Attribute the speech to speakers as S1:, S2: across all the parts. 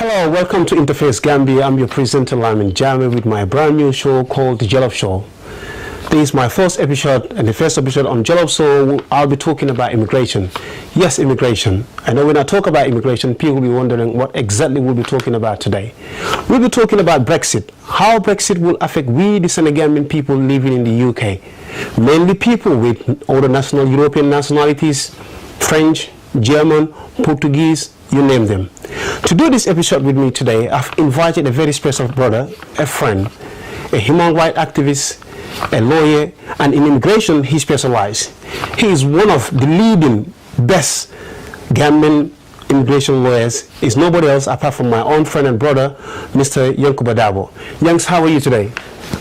S1: Hello, welcome to InterFace Gambia. I'm your presenter Lamin Jammeh with my brand new show called the Jollof Show. This is my first episode, and the first episode on Jollof Show, I'll be talking about immigration. Yes, immigration. I know when I talk about immigration, people will be wondering what exactly we'll be talking about today. We'll be talking about Brexit, how Brexit will affect we, the SeneGambian people living in the UK. Mainly people with other European nationalities, French, German, Portuguese, you name them. To do this episode with me today, I've invited a very special brother, a friend, a human rights activist, a lawyer, and in immigration he specializes. He is one of the leading, best Gambian immigration lawyers. Is nobody else apart from my own friend and brother, Mr. Yankuba Dabo. Yanks, how are you today?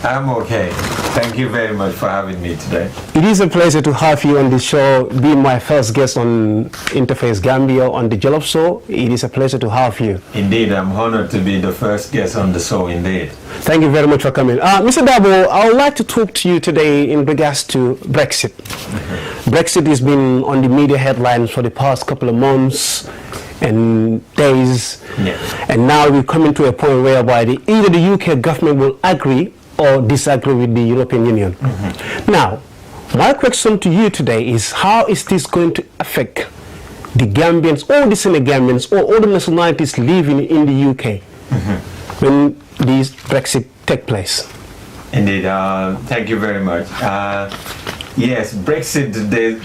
S2: I'm okay. Thank you very much for having me today.
S1: It is a pleasure to have you on the show, being my first guest on InterFace Gambia on the Jollof Show. It is a pleasure to have you.
S2: Indeed, I'm honored to be the first guest on the show, indeed.
S1: Thank you very much for coming. Mr. Dabo, I would like to talk to you today in regards to Brexit. Brexit has been on the media headlines for the past couple of months and days.
S2: Yeah.
S1: And now we're coming to a point whereby either the UK government will agree or disagree with the European Union. Now, my question to you today is, how is this going to affect the Gambians or the SeneGambians or all the nationalities living in the UK when these Brexit take place?
S2: Indeed, thank you very much. Yes, Brexit,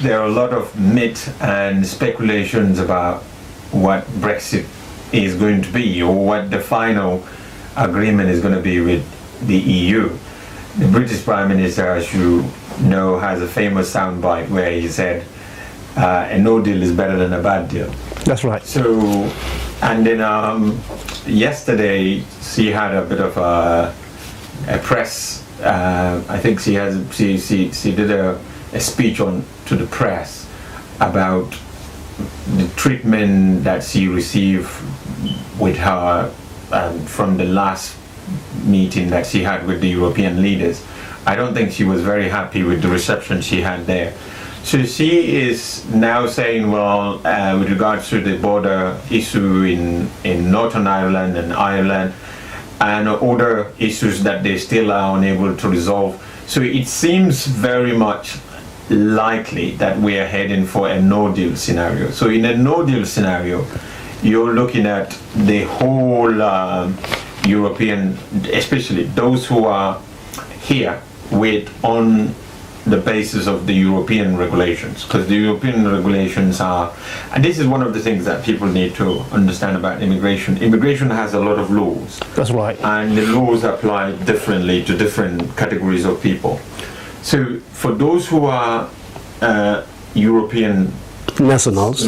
S2: there are a lot of myths and speculations about what Brexit is going to be or what the final agreement is going to be with the EU. The British Prime Minister, as you know, has a famous soundbite where he said, a no deal is better than a bad deal.
S1: That's right.
S2: So, and then yesterday she had a bit of a press, I think she did a speech to the press about the treatment that she received with her from the last meeting that she had with the European leaders. I don't think she was very happy with the reception she had there. So she is now saying, well, with regards to the border issue in Northern Ireland and Ireland and other issues that they still are unable to resolve. So it seems very much likely that we are heading for a no-deal scenario. So in a no-deal scenario, you're looking at the whole European, especially those who are here on the basis of the European regulations, because the European regulations are, and this is one of the things that people need to understand about immigration. Immigration has a lot of laws.
S1: That's right.
S2: And the laws apply differently to different categories of people. So for those who are European
S1: nationals,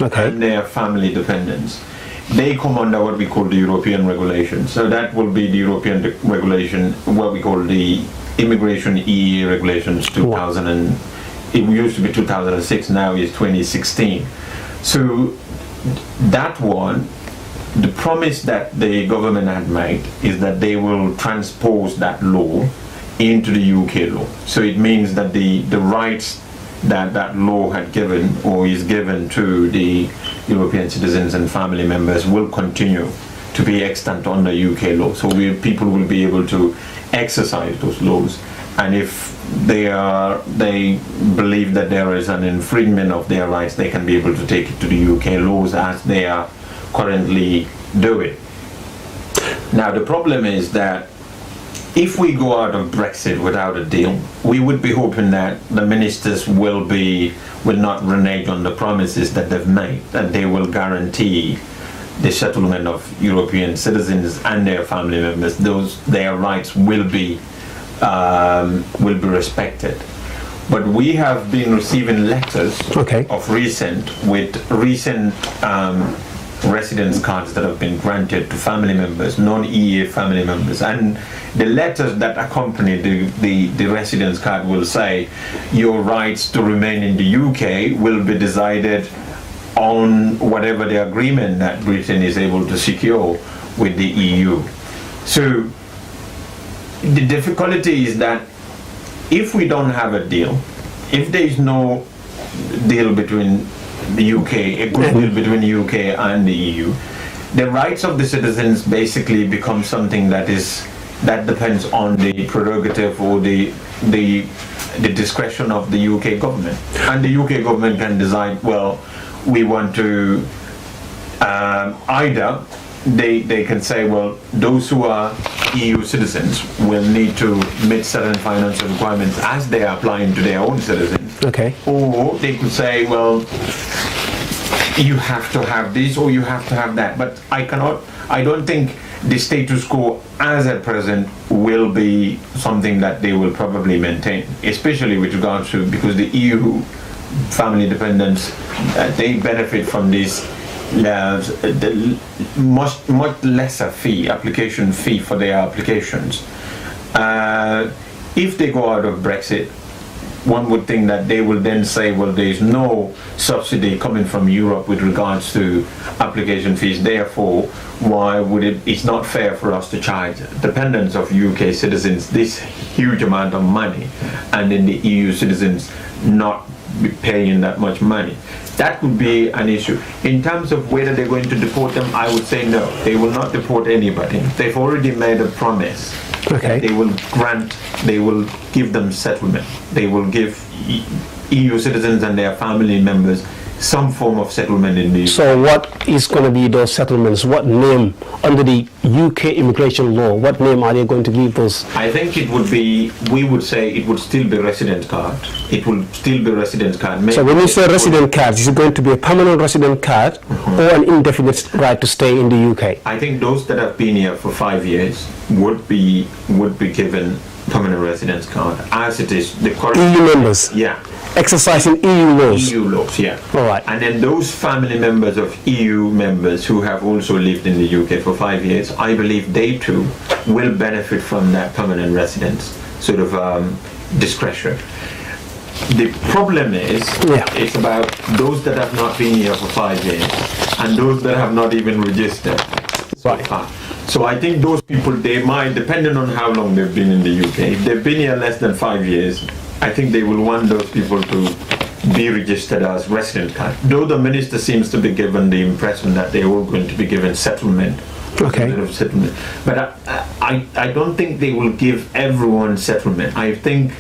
S2: okay, and their family dependents, they come under what we call the European regulation. So that will be the European regulation, what we call the Immigration EE regulations 2000, and it used to be 2006, now is 2016. So that one, the promise that the government had made is that they will transpose that law into the UK law. So it means that the rights that law had given or is given to the European citizens and family members will continue to be extant under UK law. So people will be able to exercise those laws, and if they believe that there is an infringement of their rights, they can be able to take it to the UK laws as they are currently doing. Now the problem is that if we go out of Brexit without a deal, we would be hoping that the ministers will not renege on the promises that they've made, that they will guarantee the settlement of European citizens and their family members. Their rights will be respected. But we have been receiving letters of recent residence cards that have been granted to family members, non-EA family members, and the letters that accompany the residence card will say your rights to remain in the UK will be decided on whatever the agreement that Britain is able to secure with the EU. So the difficulty is that if we don't have a deal, if there is no deal between the UK, a good deal between the UK and the EU, the rights of the citizens basically become something that depends on the prerogative or the discretion of the UK government. And the UK government can decide, well, we want to either they can say, well, those who are EU citizens will need to meet certain financial requirements as they are applying to their own citizens.
S1: Okay.
S2: Or they could say, well, you have to have this or you have to have that. But I don't think the status quo as at present will be something that they will probably maintain, especially with regards to, because the EU family dependents, they benefit from this the much lesser application fee for their applications. If they go out of Brexit, one would think that they will then say, well, there is no subsidy coming from Europe with regards to application fees, therefore why would it's not fair for us to charge dependents of UK citizens this huge amount of money and then the EU citizens not be paying that much money. That could be an issue. In terms of whether they're going to deport them, I would say no. They will not deport anybody. They've already made a promise that they will give them settlement. They will give EU citizens and their family members some form of settlement in the UK.
S1: So what is going to be those settlements? What name, under the UK immigration law, what name are they going to give those?
S2: I think it would be, we would say it would still be resident card. It will still be resident card. Maybe.
S1: So when you say resident card, is it going to be a permanent resident card or an indefinite right to stay in the UK?
S2: I think those that have been here for 5 years would be given permanent residence card, as it is the current
S1: EU members?
S2: Yeah.
S1: Exercising EU laws?
S2: EU laws, yeah.
S1: All right.
S2: And then those family members of EU members who have also lived in the UK for 5 years, I believe they too will benefit from that permanent residence sort of discretion. The problem is, it's about those that have not been here for 5 years and those that have not even registered so far. So I think those people, they might, depending on how long they've been in the UK, if they've been here less than 5 years, I think they will want those people to be registered as resident card. Though the minister seems to be given the impression that they are all going to be given settlement.
S1: Okay.
S2: Settlement. But I don't think they will give everyone settlement. I think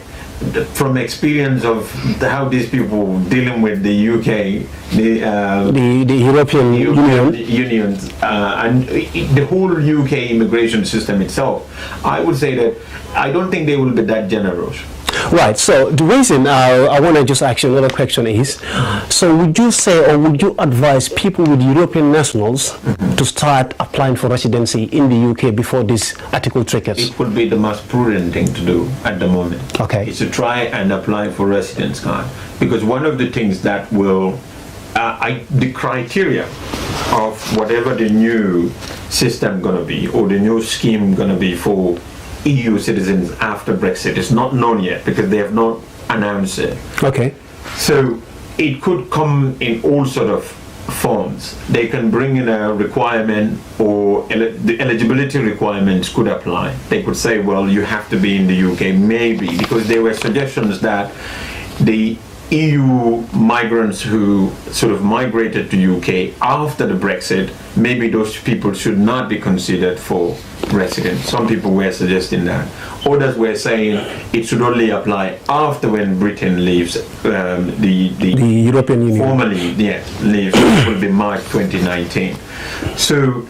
S2: from experience of how these people dealing with the UK, the
S1: European
S2: Union, and the whole UK immigration system itself, I would say that I don't think they will be that generous.
S1: Right, so the reason I want to just ask you another question is, so would you say or would you advise people with European nationals to start applying for residency in the UK before this article triggers?
S2: It would be the most prudent thing to do at the moment.
S1: Okay.
S2: Is to try and apply for residence card, because one of the things that will, the criteria of whatever the new system going to be or the new scheme going to be for EU citizens after Brexit is not known yet because they have not announced it.
S1: Okay.
S2: So it could come in all sort of forms. They can bring in a requirement, or the eligibility requirements could apply. They could say, well, you have to be in the UK, maybe, because there were suggestions that the EU migrants who sort of migrated to UK after the Brexit, maybe those people should not be considered for residence. Some people were suggesting that. Others were saying it should only apply after when Britain leaves the
S1: European Union.
S2: Formally, yes, leaves, which will be March 2019. So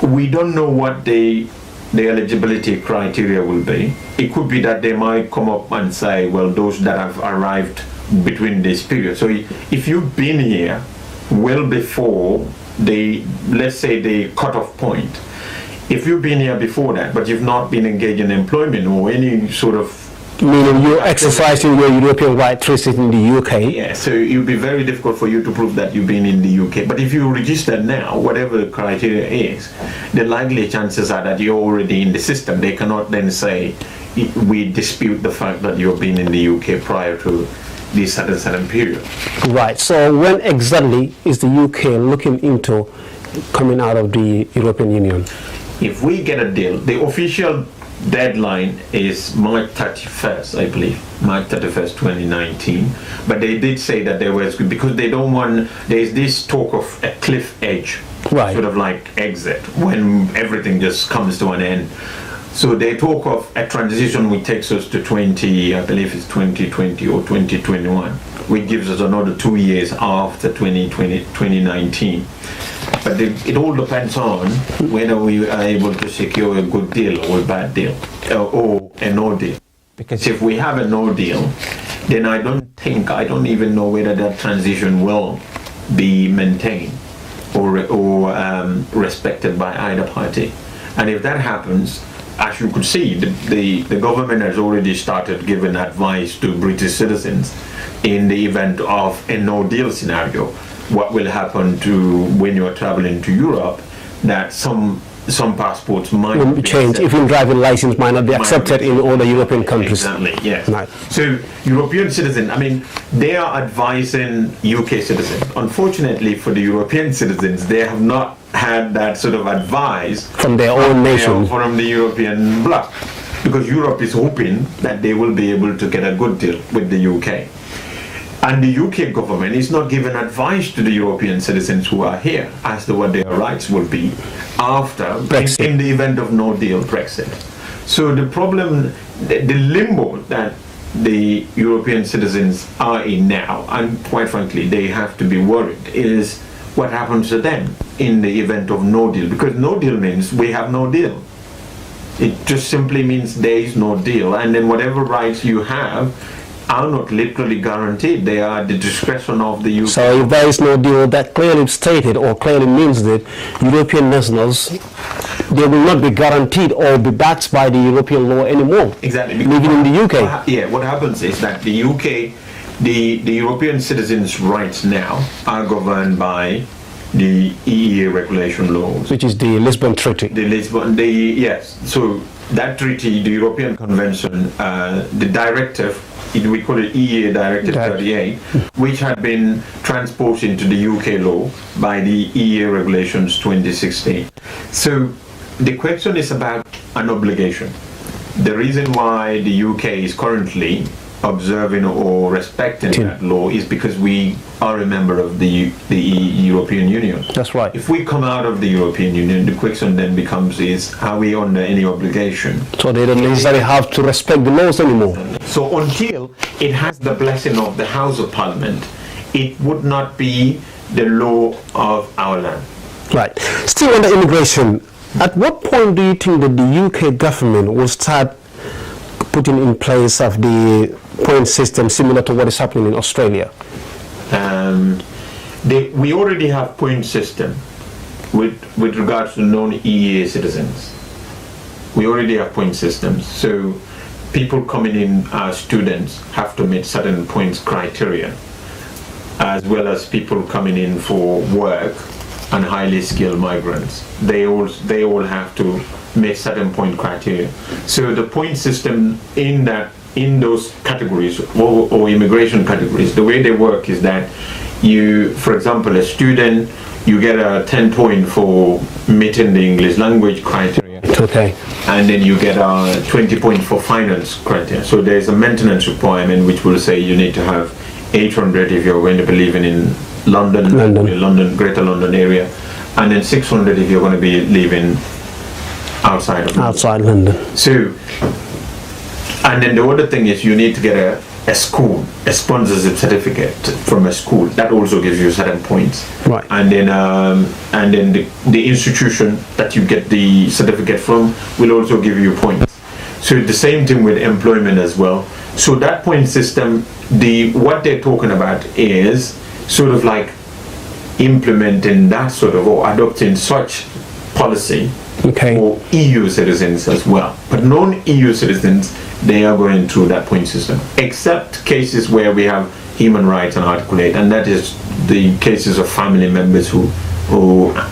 S2: we don't know what the eligibility criteria will be. It could be that they might come up and say, well, those that have arrived between this period. So if you've been here well before let's say the cutoff point, if you've been here before that, but you've not been engaged in employment or any sort of,
S1: meaning you're exercising your European right to reside in the UK.
S2: Yeah, so it would be very difficult for you to prove that you've been in the UK. But if you register now, whatever the criteria is, the likely chances are that you're already in the system. They cannot then say, we dispute the fact that you've been in the UK prior to this certain period.
S1: Right, so when exactly is the UK looking into coming out of the European Union?
S2: If we get a deal, the official deadline is March 31st, I believe, March 31st, 2019. But they did say that there was, because they don't want, there is this talk of a cliff edge
S1: Right.
S2: sort of like exit when everything just comes to an end. So they talk of a transition which takes us to I believe it's 2020 or 2021, which gives us another 2 years after 2019. But it all depends on whether we are able to secure a good deal or a bad deal, or a no deal. Because if we have a no deal, then I don't even know whether that transition will be maintained or respected by either party. And if that happens, as you could see, the government has already started giving advice to British citizens in the event of a no deal scenario. What will happen to when you're traveling to Europe, that some passports might
S1: be changed. Even driving license might not be accepted in all the European countries.
S2: Exactly, yes.
S1: Right.
S2: So European citizens, I mean, they are advising UK citizens. Unfortunately for the European citizens, they have not had that sort of advice
S1: from their own nation,
S2: from the European bloc, because Europe is hoping that they will be able to get a good deal with the UK. And the UK government is not giving advice to the European citizens who are here as to what their rights will be after Brexit, in the event of no deal Brexit. So the problem, the limbo that the European citizens are in now, and quite frankly they have to be worried, is what happens to them in the event of no deal, because no deal means we have no deal. It just simply means there is no deal, and then whatever rights you have are not literally guaranteed. They are at the discretion of the UK.
S1: So if there is no deal, that clearly stated or clearly means that European nationals, they will not be guaranteed or be backed by the European law anymore.
S2: Exactly.
S1: Living in the UK.
S2: What happens is that the UK, the European citizens' rights now are governed by the EEA regulation laws,
S1: which is the Lisbon Treaty.
S2: Yes. So that treaty, the European Convention, the directive, we call it EEA Directive 38, which had been transposed into the UK law by the EEA Regulations 2016. So the question is about an obligation. The reason why the UK is currently observing or respecting that law is because we are a member of the European Union.
S1: That's right.
S2: If we come out of the European Union, the question then becomes is, are we under any obligation?
S1: So they don't necessarily have to respect the laws anymore.
S2: So until it has the blessing of the House of Parliament, it would not be the law of our land.
S1: Right. Still on the immigration, at what point do you think that the UK government will start putting in place of the point system similar to what is happening in Australia?
S2: We already have point system with regards to non-EEA citizens. We already have point systems. So people coming in as students have to meet certain points criteria, as well as people coming in for work and highly skilled migrants. They all have to meet certain point criteria. So the point system in those categories or immigration categories, the way they work is that you, for example, a student, you get a 10 point for meeting the English language criteria.
S1: Okay.
S2: And then you get a 20 point for finance criteria. So there's a maintenance requirement which will say you need to have 800 if you're going to be living in London, Greater London area, and then 600 if you're going to be living outside of
S1: London.
S2: So, and then the other thing is you need to get a school, a sponsorship certificate from a school. That also gives you certain points.
S1: Right.
S2: And then the institution that you get the certificate from will also give you points. So the same thing with employment as well. So that point system, what they're talking about is sort of like implementing that sort of, or adopting such policy for EU citizens as well. But non-EU citizens, they are going through that point system, except cases where we have human rights and Article 8, and that is the cases of family members who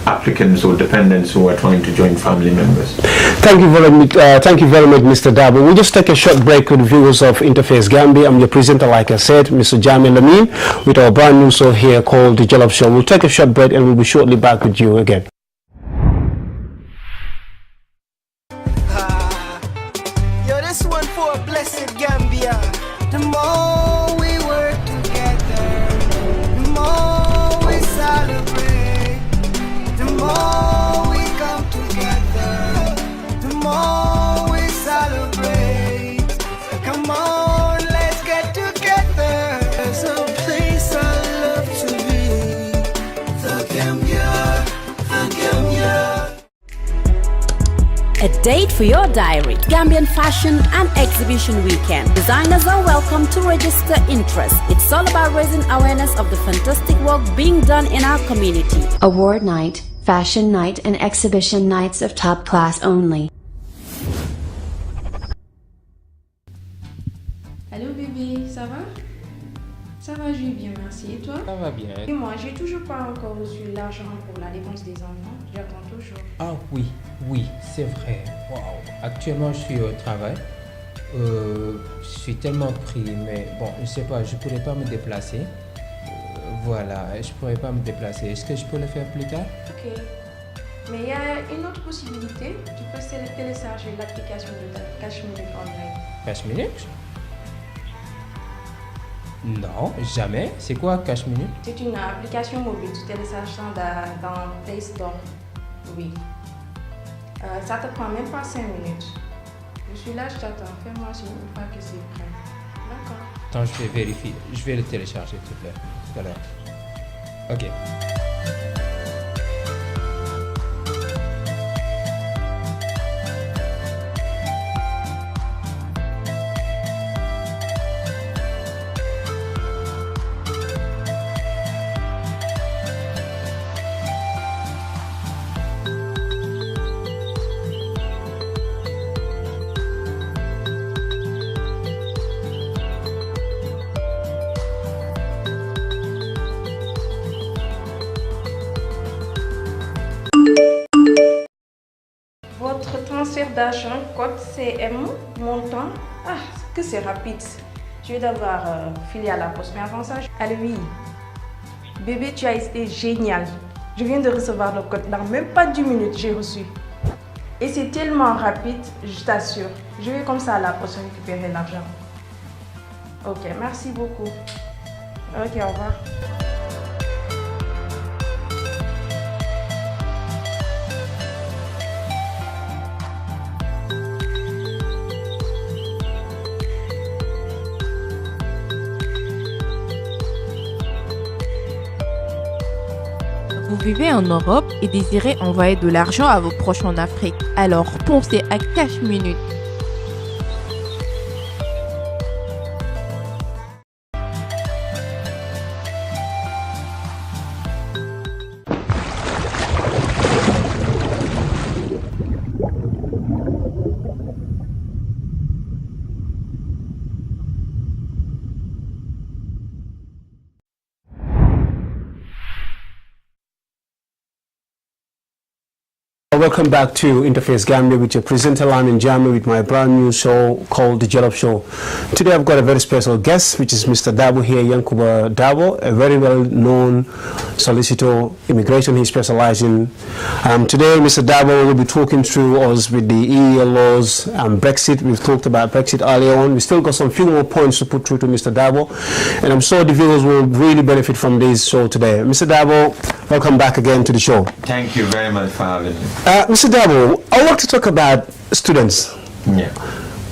S2: applicants or dependents who are trying to join family members.
S1: Thank you very much, Mr. Dabo. We'll just take a short break with viewers of InterFace Gambia. I'm your presenter, like I said, Mr. Jammeh Lamin, with our brand new show here called The Jollof Show. We'll take a short break and we'll be shortly back with you again.
S3: This one for a blessed Gambia. The more we work together, the more we celebrate, the more
S4: A date for your diary. Gambian Fashion and Exhibition Weekend. Designers are welcome to register interest. It's all about raising awareness of the fantastic work being done in our community.
S5: Award night, fashion night and exhibition nights of top class only.
S6: Allô bébé, ça va? Ça va, je vais bien, merci. Et toi?
S7: Ça va bien.
S6: Et moi, j'ai toujours pas encore reçu l'argent pour la dépense des enfants. J'attends toujours.
S7: Ah oui, c'est vrai. Waouh. Actuellement, je suis au travail. Je suis tellement pris, mais bon, je sais pas, je pourrais pas me déplacer. Voilà, je pourrais pas me déplacer. Est-ce que je peux le faire plus tard?
S6: Ok. Mais il y a une autre possibilité. Tu peux télécharger l'application de ta Cash Minute online.
S7: Cash Minute? Non, jamais. C'est quoi Cash Minute?
S6: C'est une application mobile. Tu télécharges ça dans Play Store. Oui. Ça te prend même pas 5 minutes. Je suis là, je t'attends. Fais-moi signe une fois que c'est prêt. D'accord.
S7: Attends, je vais vérifier. Je vais le télécharger tout à l'heure. Ok.
S6: Votre transfert d'argent, code CM, montant. Ah, que c'est rapide. Je vais devoir filer à la poste. Mais avant ça, allez, oui. Bébé, tu as été génial. Je viens de recevoir le code. Dans même pas 10 minutes, j'ai reçu. Et c'est tellement rapide, je t'assure. Je vais comme ça à la poste récupérer l'argent. Ok, merci beaucoup. Ok, au revoir.
S8: Vous vivez en Europe et désirez envoyer de l'argent à vos proches en Afrique. Alors pensez à Cash Minute.
S1: Welcome back to InterFace Gambia with your presenter Lamin Jammeh with my brand new show called The Jollof Show. Today I've got a very special guest, which is Mr. Dabo here, Yankuba Dabo, a very well-known solicitor, immigration he specializes in. Today Mr. Dabo will be talking through us with the EU laws and Brexit. We've talked about Brexit earlier on. We still got some few more points to put through to Mr. Dabo, and I'm sure the viewers will really benefit from this show today. Mr. Dabo, welcome back again to the show.
S2: Thank you very much for having me.
S1: Mr. Dabo, I want to talk about students.
S2: Yeah.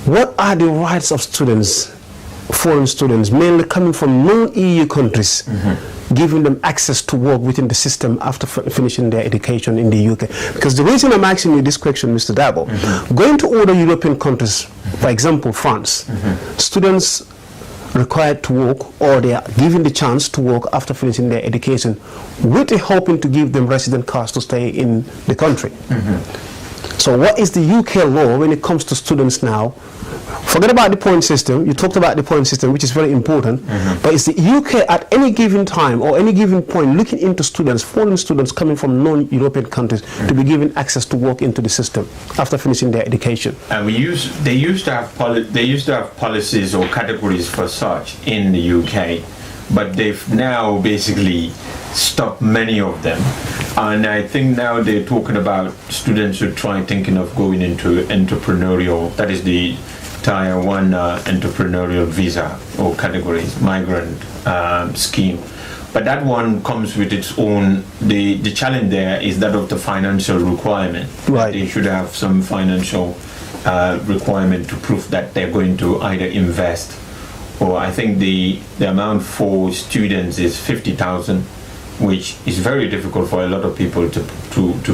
S1: What are the rights of students, foreign students, mainly coming from non-EU countries, giving them access to work within the system after finishing their education in the UK? Because the reason I'm asking you this question, Mr. Dabo, going to other European countries, for example, France, students required to work, or they are given the chance to work after finishing their education, with a hoping to give them resident cards to stay in the country. So what is the UK law when it comes to students now? Forget about the point system. You talked about the point system, which is very important. But is the UK at any given time or any given point looking into students, foreign students coming from non-European countries, to be given access to work into the system after finishing their education?
S2: They used to have policies or categories for such in the UK, but they've now basically stopped many of them. And I think now they're talking about students who try thinking of going into entrepreneurial, that is the Tier 1 entrepreneurial visa or categories, migrant scheme. But that one comes with its own, the challenge there is that of the financial requirement.
S1: Right.
S2: They should have some financial requirement to prove that they're going to either invest, or I think the amount for students is 50,000 which is very difficult for a lot of people to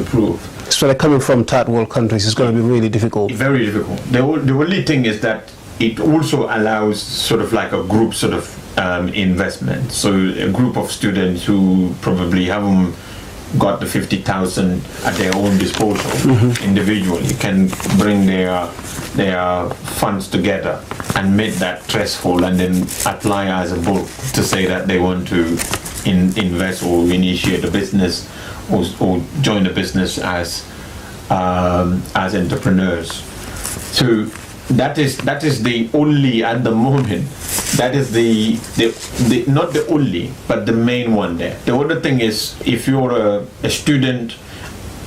S2: prove.
S1: So they're coming from third world countries. It's going to be really difficult.
S2: Very difficult. The only thing is that it also allows sort of like a group sort of investment. So a group of students who probably haven't got the 50,000 at their own disposal individually can bring their funds together and meet that threshold and then apply as a bulk to say that they want to invest or initiate a business or join a business as entrepreneurs. So that is the only at the moment. That is the not the only, but the main one there. The other thing is, if you're a student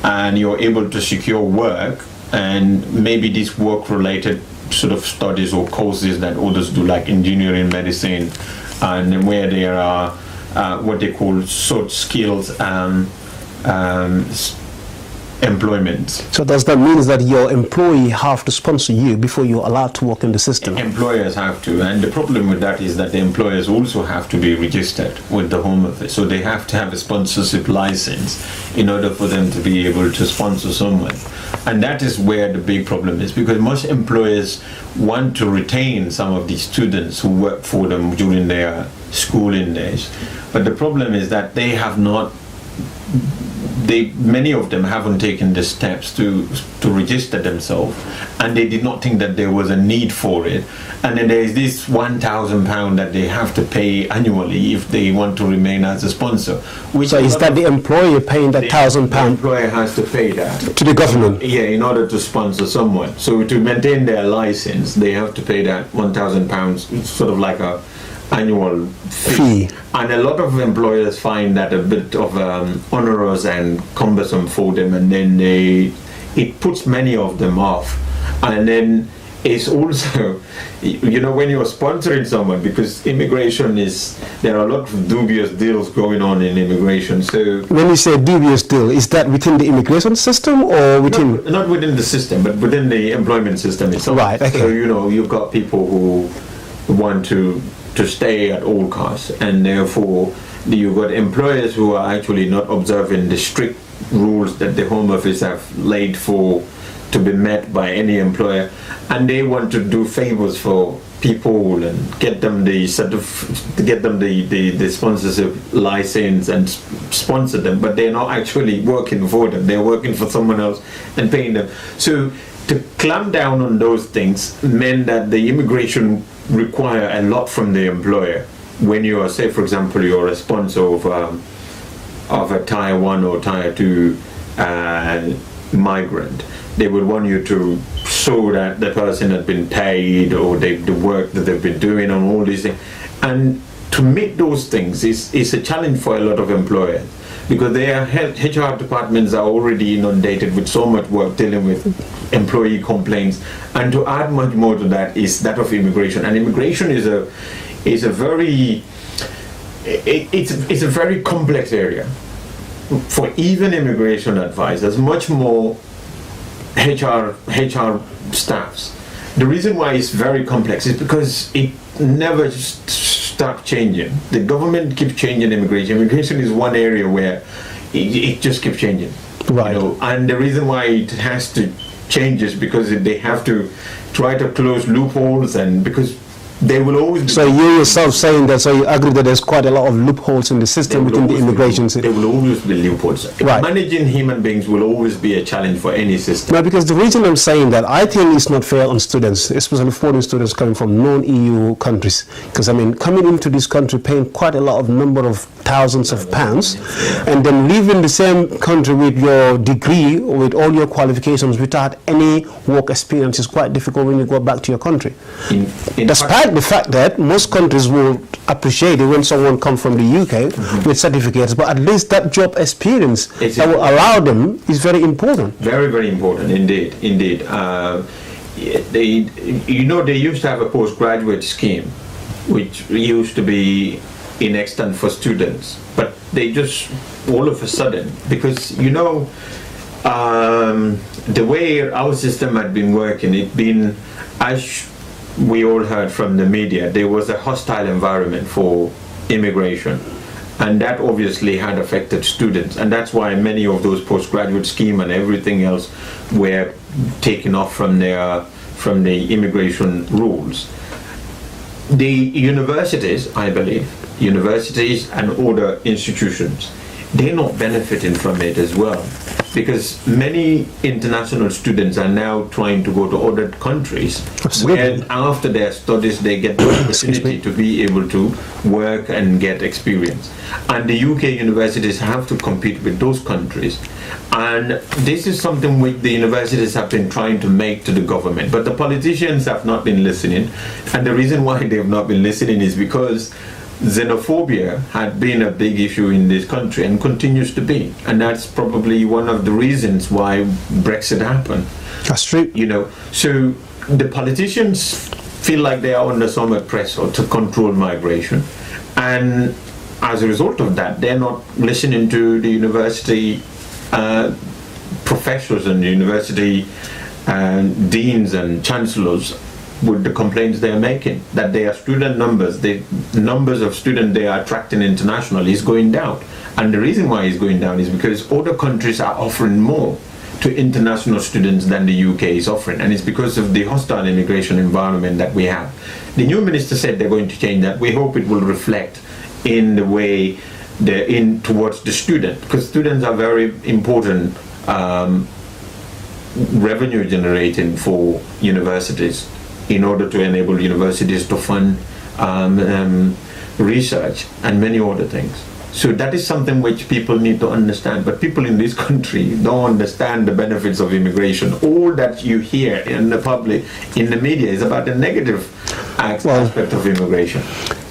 S2: and you're able to secure work, and maybe these work-related sort of studies or courses that others do, like engineering, medicine, and where there are what they call soft skills employment.
S1: So does that mean that your employee have to sponsor you before you're allowed to work in the system?
S2: Employers have to, and the problem with that is that the employers also have to be registered with the Home Office, so they have to have a sponsorship license in order for them to be able to sponsor someone. And that is where the big problem is, because most employers want to retain some of these students who work for them during their schooling days, but the problem is that they have not. Many of them haven't taken the steps to register themselves, and they did not think that there was a need for it. And then there is this £1,000 that they have to pay annually if they want to remain as a sponsor.
S1: So is that the employer paying that £1,000?
S2: The employer has to pay that
S1: to the government.
S2: Yeah, in order to sponsor someone. So to maintain their license, they have to pay that £1,000. It's sort of like a annual fee. And a lot of employers find that a bit of onerous and cumbersome for them, and then it puts many of them off. And then it's also, when you're sponsoring someone, because immigration there are a lot of dubious deals going on in immigration. So
S1: when you say dubious deal, is that within the immigration system or within?
S2: Not within the system, but within the employment system itself.
S1: Right. Okay.
S2: So you've got people who want to stay at all costs, and therefore you've got employers who are actually not observing the strict rules that the Home Office have laid for to be met by any employer, and they want to do favors for people and get them the sponsorship license and sponsor them, but they're not actually working for them, they're working for someone else and paying them. So to clamp down on those things meant that the immigration require a lot from the employer. When you are, say for example, you're a sponsor of a Tier 1 or Tier 2 migrant, they would want you to show that the person had been paid, or the work that they've been doing on all these things. And to meet those things is a challenge for a lot of employers, because their HR departments are already inundated with so much work dealing with employee complaints, and to add much more to that is that of immigration. And immigration is a very complex area. For even immigration advisors, much more HR staffs. The reason why it's very complex is because it never stops changing. The government keeps changing immigration. Immigration is one area where it just keeps changing.
S1: Right.
S2: And the reason why it has to change is because they have to try to close loopholes, and because they will always be.
S1: So you yourself saying that, so you agree that there's quite a lot of loopholes in the system within the immigration system?
S2: There will always be loopholes.
S1: Right.
S2: Managing human beings will always be a challenge for any system.
S1: No, because the reason I'm saying that, I think it's not fair on students, especially foreign students coming from non-EU countries. Because I mean, coming into this country paying quite a lot of number of thousands of pounds, and then leaving the same country with your degree or with all your qualifications without any work experience is quite difficult when you go back to your country. Despite the fact that most countries will appreciate it when someone comes from the UK with certificates, but at least that job experience that will allow them is very important.
S2: Very, very important indeed. They used to have a postgraduate scheme, which used to be in extent for students, but they just all of a sudden, because the way our system had been working, as we all heard from the media, there was a hostile environment for immigration, And that obviously had affected students, and that's why many of those postgraduate scheme and everything else were taken off from the immigration rules. The universities, I believe, universities and other institutions, they're not benefiting from it as well, because many international students are now trying to go to other countries.
S1: Absolutely.
S2: Where after their studies they get the opportunity to be able to work and get experience. And the UK universities have to compete with those countries. And this is something which the universities have been trying to make to the government, but the politicians have not been listening. And the reason why they have not been listening is because xenophobia had been a big issue in this country and continues to be, and that's probably one of the reasons why Brexit happened.
S1: That's true.
S2: You know, so the politicians feel like they are under some pressure to control migration, and as a result of that, they're not listening to the university professors and university deans and chancellors with the complaints they are making, that their student numbers, the numbers of students they are attracting internationally is going down. And the reason why it's going down is because other countries are offering more to international students than the UK is offering, and it's because of the hostile immigration environment that we have. The new minister said they're going to change that. We hope it will reflect in the way they're in towards the student, because students are very important revenue generating for universities, in order to enable universities to fund research and many other things. So that is something which people need to understand, but people in this country don't understand the benefits of immigration. All that you hear in the public, in the media, is about the negative aspect of immigration.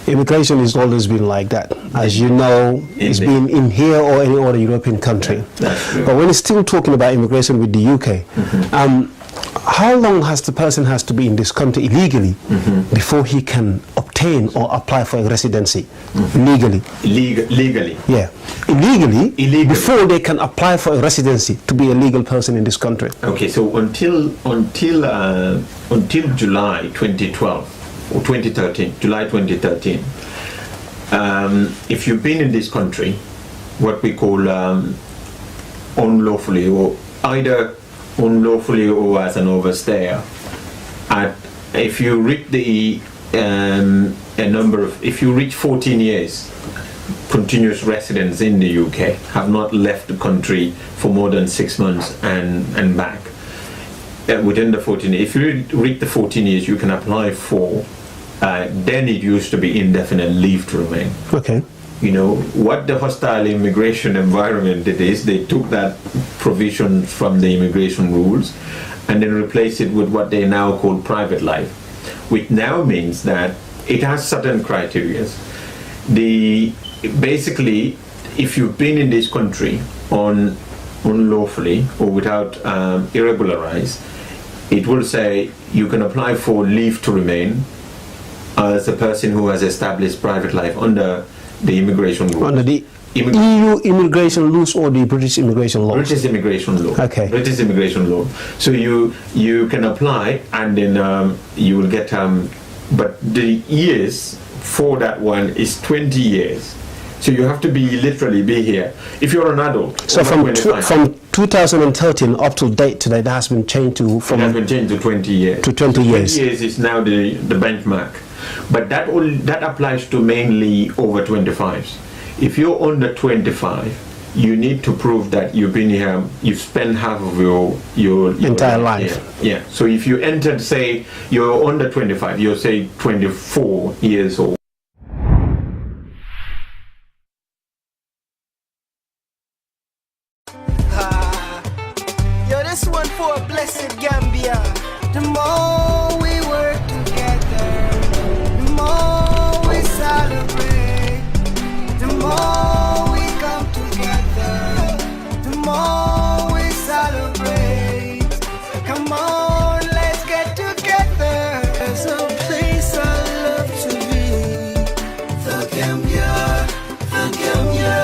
S1: Immigration has always been like that. As you know, it's been in here or any other European country.
S2: Yeah, that's true.
S1: But when it's still talking about immigration with the UK, how long has the person has to be in this country illegally before he can obtain or apply for a residency legally?
S2: Legally.
S1: Yeah, illegally before they can apply for a residency to be a legal person in this country.
S2: Okay, so until July 2012 or 2013, July 2013, if you've been in this country, what we call unlawfully, or either unlawfully or as an overstayer, if you reach if you reach 14 years continuous residence in the UK, have not left the country for more than 6 months and back, within the 14, if you reach the 14 years, you can apply for, then it used to be indefinite leave to remain.
S1: Okay.
S2: You know, what the hostile immigration environment did is they took that provision from the immigration rules and then replaced it with what they now call private life, which now means that it has certain criteria. Basically, if you've been in this country unlawfully or without irregularized, it will say you can apply for leave to remain as a person who has established private life under the immigration rules.
S1: Under the EU immigration laws or the British immigration laws?
S2: British immigration law.
S1: Okay.
S2: British immigration law. So you can apply and then you will get, but the years for that one is 20 years. So you have to literally be here. If you're an adult.
S1: So from 2013 up to date today, that has been changed to
S2: it has been changed to 20 years.
S1: To 20 years.
S2: 20 years is now the benchmark. But that applies to mainly over 25s. If you're under 25, you need to prove that you've been here, you've spent half of your
S1: entire life.
S2: Yeah. So if you entered, say, you're under 25, you're say 24 years old.
S3: Yo, this one for a blessed Gambia. The more we work together, the more we celebrate. The more we come together, the more we celebrate. Come on, let's get together. There's a place I love to be. The Gambia, the Gambia.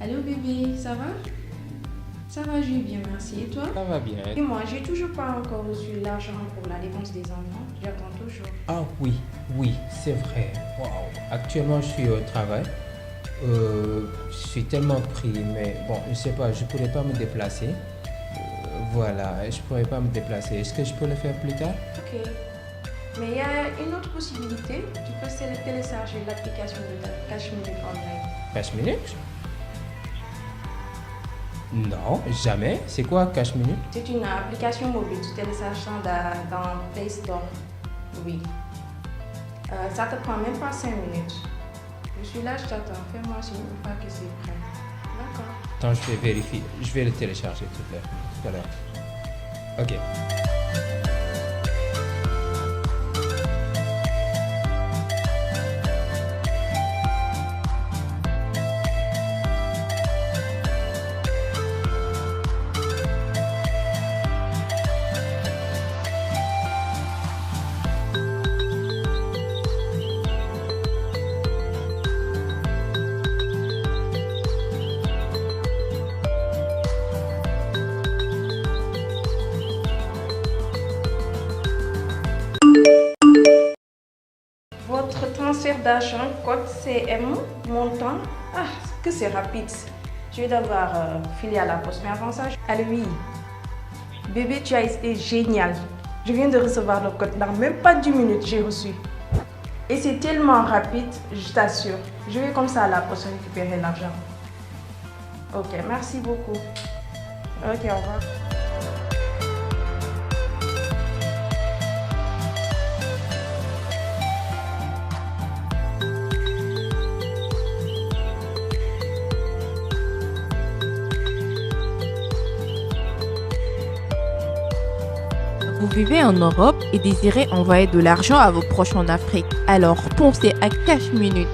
S6: Allô bébé, ça va? Ça va, je vais bien, merci. Et toi?
S7: Ça va bien.
S6: Et moi, j'ai toujours pas encore reçu l'argent pour la dépense des enfants. J'attends toujours.
S7: Ah oui, oui, c'est vrai. Waouh. Actuellement, je suis au travail. Je suis tellement pris, mais bon, je sais pas, je pourrais pas me déplacer. Voilà, je pourrais pas me déplacer. Est-ce que je peux le faire plus tard?
S6: Ok. Mais il y a une autre possibilité. Tu peux télécharger l'application de Cash Minute online.
S7: Cash Minute? Non, jamais. C'est quoi Cash Minute?
S6: C'est une application mobile. Tu télécharges ça dans Play Store. Oui. Ça te prend même pas 5 minutes. Je suis là, je t'attends. Fais-moi signe une fois que c'est prêt. D'accord.
S7: Attends, je vais vérifier. Je vais le télécharger tout à l'heure. Ok.
S6: Votre transfert d'argent, code CM, montant. Ah, que c'est rapide. Je vais devoir filer à la poste. Mais avant ça, allez, oui. Bébé, tu as été génial. Je viens de recevoir le code. Dans même pas 10 minutes, j'ai reçu. Et c'est tellement rapide, je t'assure. Je vais comme ça à la poste récupérer l'argent. Ok, merci beaucoup. Ok, au revoir.
S8: Vous vivez en Europe et désirez envoyer de l'argent à vos proches en Afrique. Alors pensez à Cash Minute.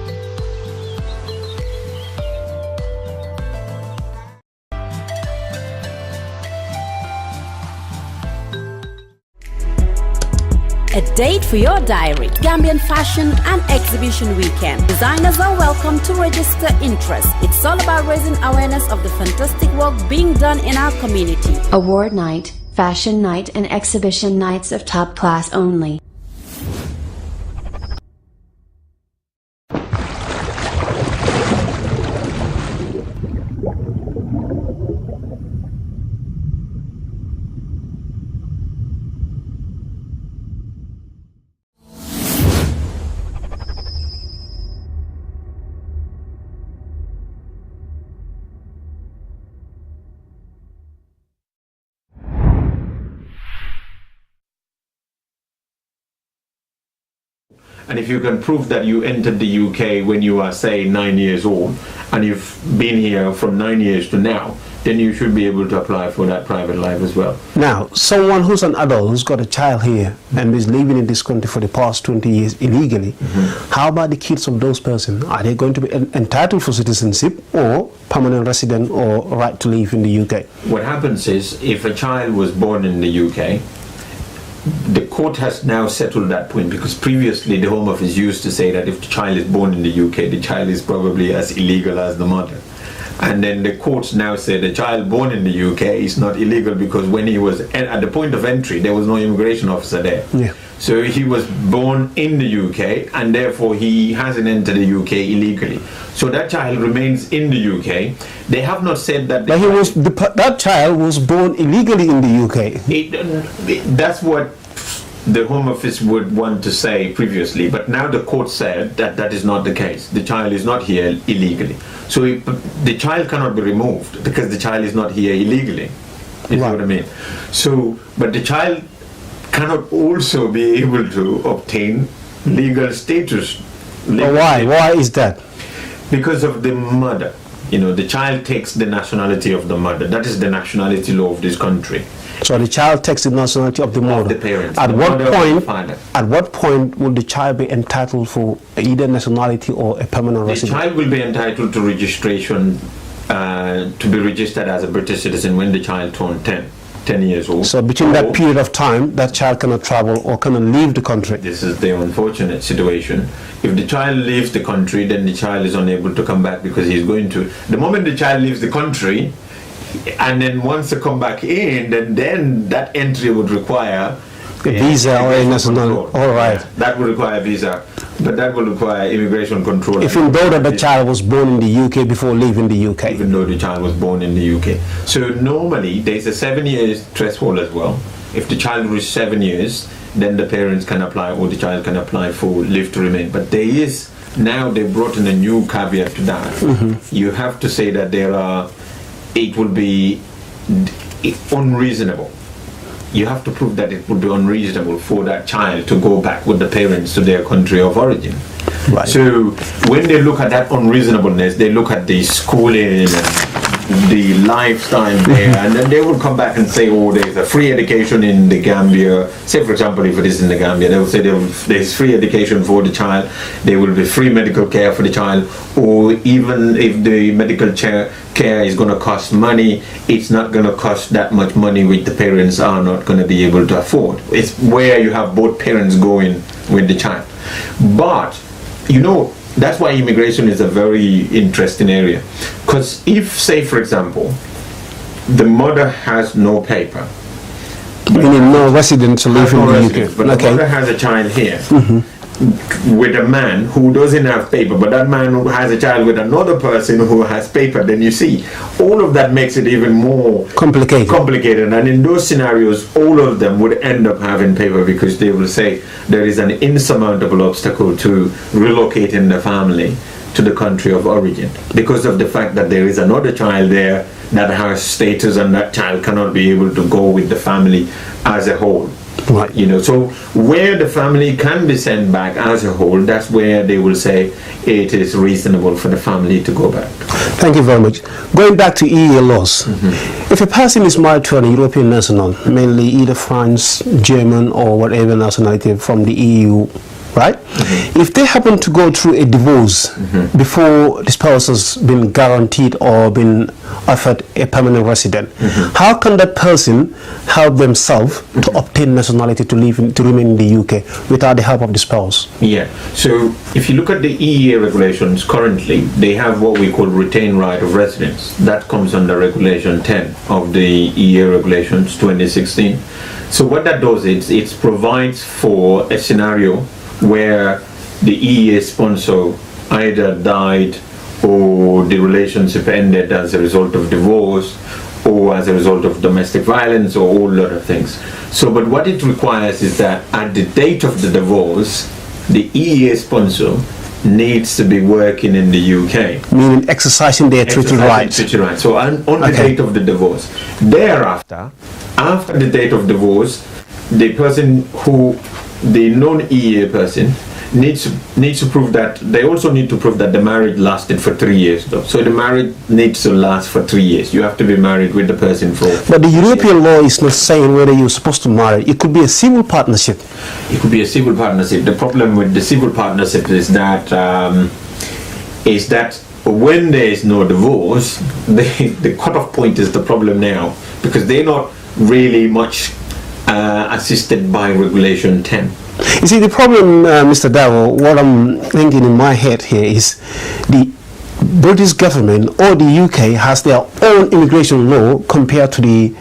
S4: A date for your diary. Gambian Fashion and Exhibition Weekend. Designers are welcome to register interest. It's all about raising awareness of the fantastic work being done in our community.
S5: Award night, fashion night and exhibition nights of top class only.
S2: And if you can prove that you entered the UK when you are, say, 9 years old, and you've been here from 9 years to now, then you should be able to apply for that private life as well.
S1: Now, someone who's an adult who's got a child here and is living in this country for the past 20 years illegally, how about the kids of those persons? Are they going to be entitled for citizenship or permanent resident or right to live in the UK?
S2: What happens is, if a child was born in the UK, the court has now settled that point, because previously the Home Office used to say that if the child is born in the UK, the child is probably as illegal as the mother. And then the courts now say the child born in the UK is not illegal because when he was at the point of entry, there was no immigration officer there.
S1: Yeah.
S2: So he was born in the UK and therefore he hasn't entered the UK illegally. So that child remains in the UK. They have not said that.
S1: But that child was born illegally in the UK.
S2: That's what the Home Office would want to say previously, but now the court said that that is not the case. The child is not here illegally. So the child cannot be removed because the child is not here illegally. You know what I mean? So, but the child cannot also be able to obtain legal status.
S1: Why? Why is that?
S2: Because of the mother. You know, the child takes the nationality of the mother. That is the nationality law of this country.
S1: So the child takes the nationality of the mother.
S2: Of the parents.
S1: At what point would the child be entitled for either nationality or a permanent resident?
S2: The child will be entitled to registration, to be registered as a British citizen when the child turned 10 years old.
S1: So between that period of time, that child cannot travel or cannot leave the country.
S2: This is the unfortunate situation. If the child leaves the country, then the child is unable to come back because he's going to. The moment the child leaves the country, and then wants to come back in, then that entry would require
S1: visa or a national. All right.
S2: Yeah, that will require a visa, but that will require immigration control.
S1: Even though that the child was born in the UK before leaving the UK.
S2: Even though the child was born in the UK. So normally there's a 7-year threshold as well. If the child reaches 7 years, then the parents can apply, or the child can apply for leave to remain. But there is, now they brought in a new caveat to that. You have to say that it will be unreasonable. You have to prove that it would be unreasonable for that child to go back with the parents to their country of origin.
S1: Right.
S2: So when they look at that unreasonableness, they look at the schooling and the lifestyle there, and then they will come back and say, oh, there's a free education in the Gambia. Say, for example, if it is in the Gambia, they will say there's free education for the child, there will be free medical care for the child, or even if the medical care is going to cost money, it's not going to cost that much money which the parents are not going to be able to afford. It's where you have both parents going with the child. But, you know, that's why immigration is a very interesting area. Because if, say, for example, the mother has no paper,
S1: meaning no resident to live in the UK.
S2: But the mother has a child here with a man who doesn't have paper, but that man who has a child with another person who has paper, then you see, all of that makes it even more complicated. And in those scenarios, all of them would end up having paper, because they will say there is an insurmountable obstacle to relocating the family to the country of origin, because of the fact that there is another child there that has status, and that child cannot be able to go with the family as a whole.
S1: Right.
S2: You know, so where the family can be sent back as a whole, that's where they will say it is reasonable for the family to go back.
S1: Thank you very much. Going back to EU laws, if a person is married to an European national, mainly either France, German, or whatever nationality from the EU, right? If they happen to go through a divorce before the spouse has been guaranteed or been offered a permanent resident, how can that person help themselves to obtain nationality to remain in the UK without the help of the spouse?
S2: Yeah. So if you look at the EEA regulations currently, they have what we call retained right of residence. That comes under Regulation 10 of the EEA regulations 2016. So what that does is it provides for a scenario where the EEA sponsor either died, or the relationship ended as a result of divorce, or as a result of domestic violence, or a whole lot of things. So, but what it requires is that at the date of the divorce, the EEA sponsor needs to be working in the UK.
S1: Meaning exercising their treaty rights.
S2: So on the date of the divorce. Thereafter, after the date of divorce, the person who, the non-EEA person, needs to prove that, they also need to prove that the marriage lasted for 3 years though. So the marriage needs to last for 3 years. You have to be married with the person for...
S1: But the European law is not saying whether you're supposed to marry. It could be a civil partnership.
S2: It could be a civil partnership. The problem with the civil partnership is that when there is no divorce, the cutoff point is the problem now, because they're not really much assisted by Regulation 10.
S1: You see, the problem, Mr. Darrow, what I'm thinking in my head here is the British government or the UK has their own immigration law compared to the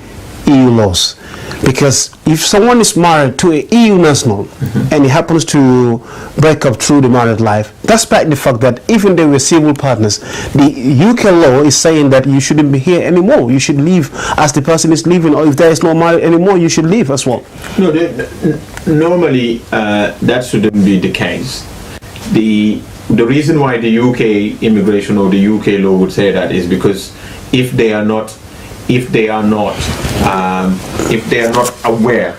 S1: EU laws. Because if someone is married to an EU national and he happens to break up through the married life, despite the fact that even they were civil partners, the UK law is saying that you shouldn't be here anymore. You should leave as the person is leaving, or if there is no marriage anymore, you should leave as well.
S2: No, normally that shouldn't be the case. The reason why the UK immigration or the UK law would say that is because if they are not aware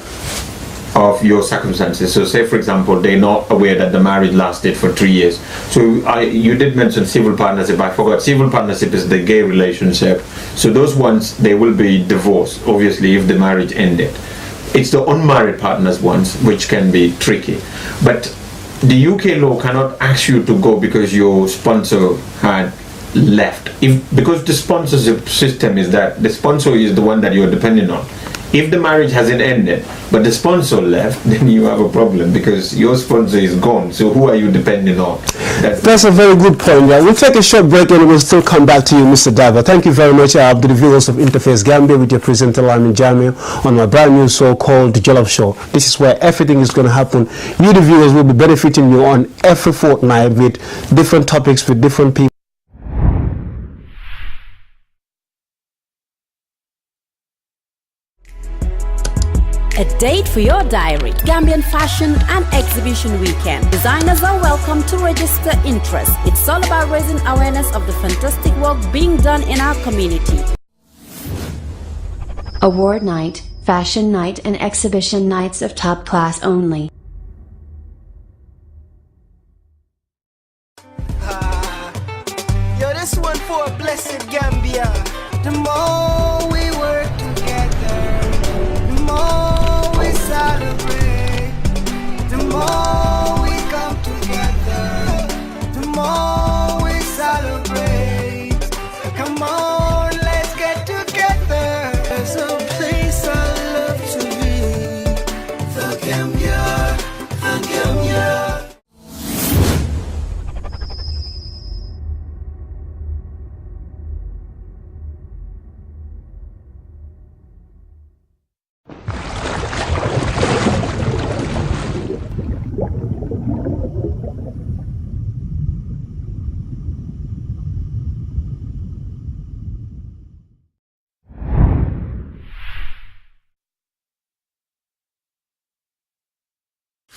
S2: of your circumstances. So say for example they're not aware that the marriage lasted for 3 years. So you did mention civil partnership. I forgot, civil partnership is the gay relationship. So those ones, they will be divorced obviously if the marriage ended. It's the unmarried partners ones which can be tricky. But the UK law cannot ask you to go because your sponsor had left. Because the sponsorship system is that the sponsor is the one that you're depending on. If the marriage hasn't ended, but the sponsor left, then you have a problem because your sponsor is gone. So who are you depending on?
S1: That's a very good point. Yeah. We'll take a short break and we'll still come back to you, Mr. Dava. Thank you very much. I have the viewers of InterFace Gambia with your presenter Lamin Jammeh on my brand new show called The Jollof Show. This is where everything is going to happen. You, the viewers, will be benefiting you on every fortnight with different topics, with different people.
S4: A date for your diary. Gambian Fashion and Exhibition Weekend. Designers are welcome to register interest. It's all about raising awareness of the fantastic work being done in our community.
S5: Award night, fashion night and exhibition nights of top class only.
S3: Yo, this one for blessed Gambia. The more we work together, the more we celebrate. The more we come together, the more we celebrate. Come on, let's get together. There's a place I love to be. The Gambia, the Gambia.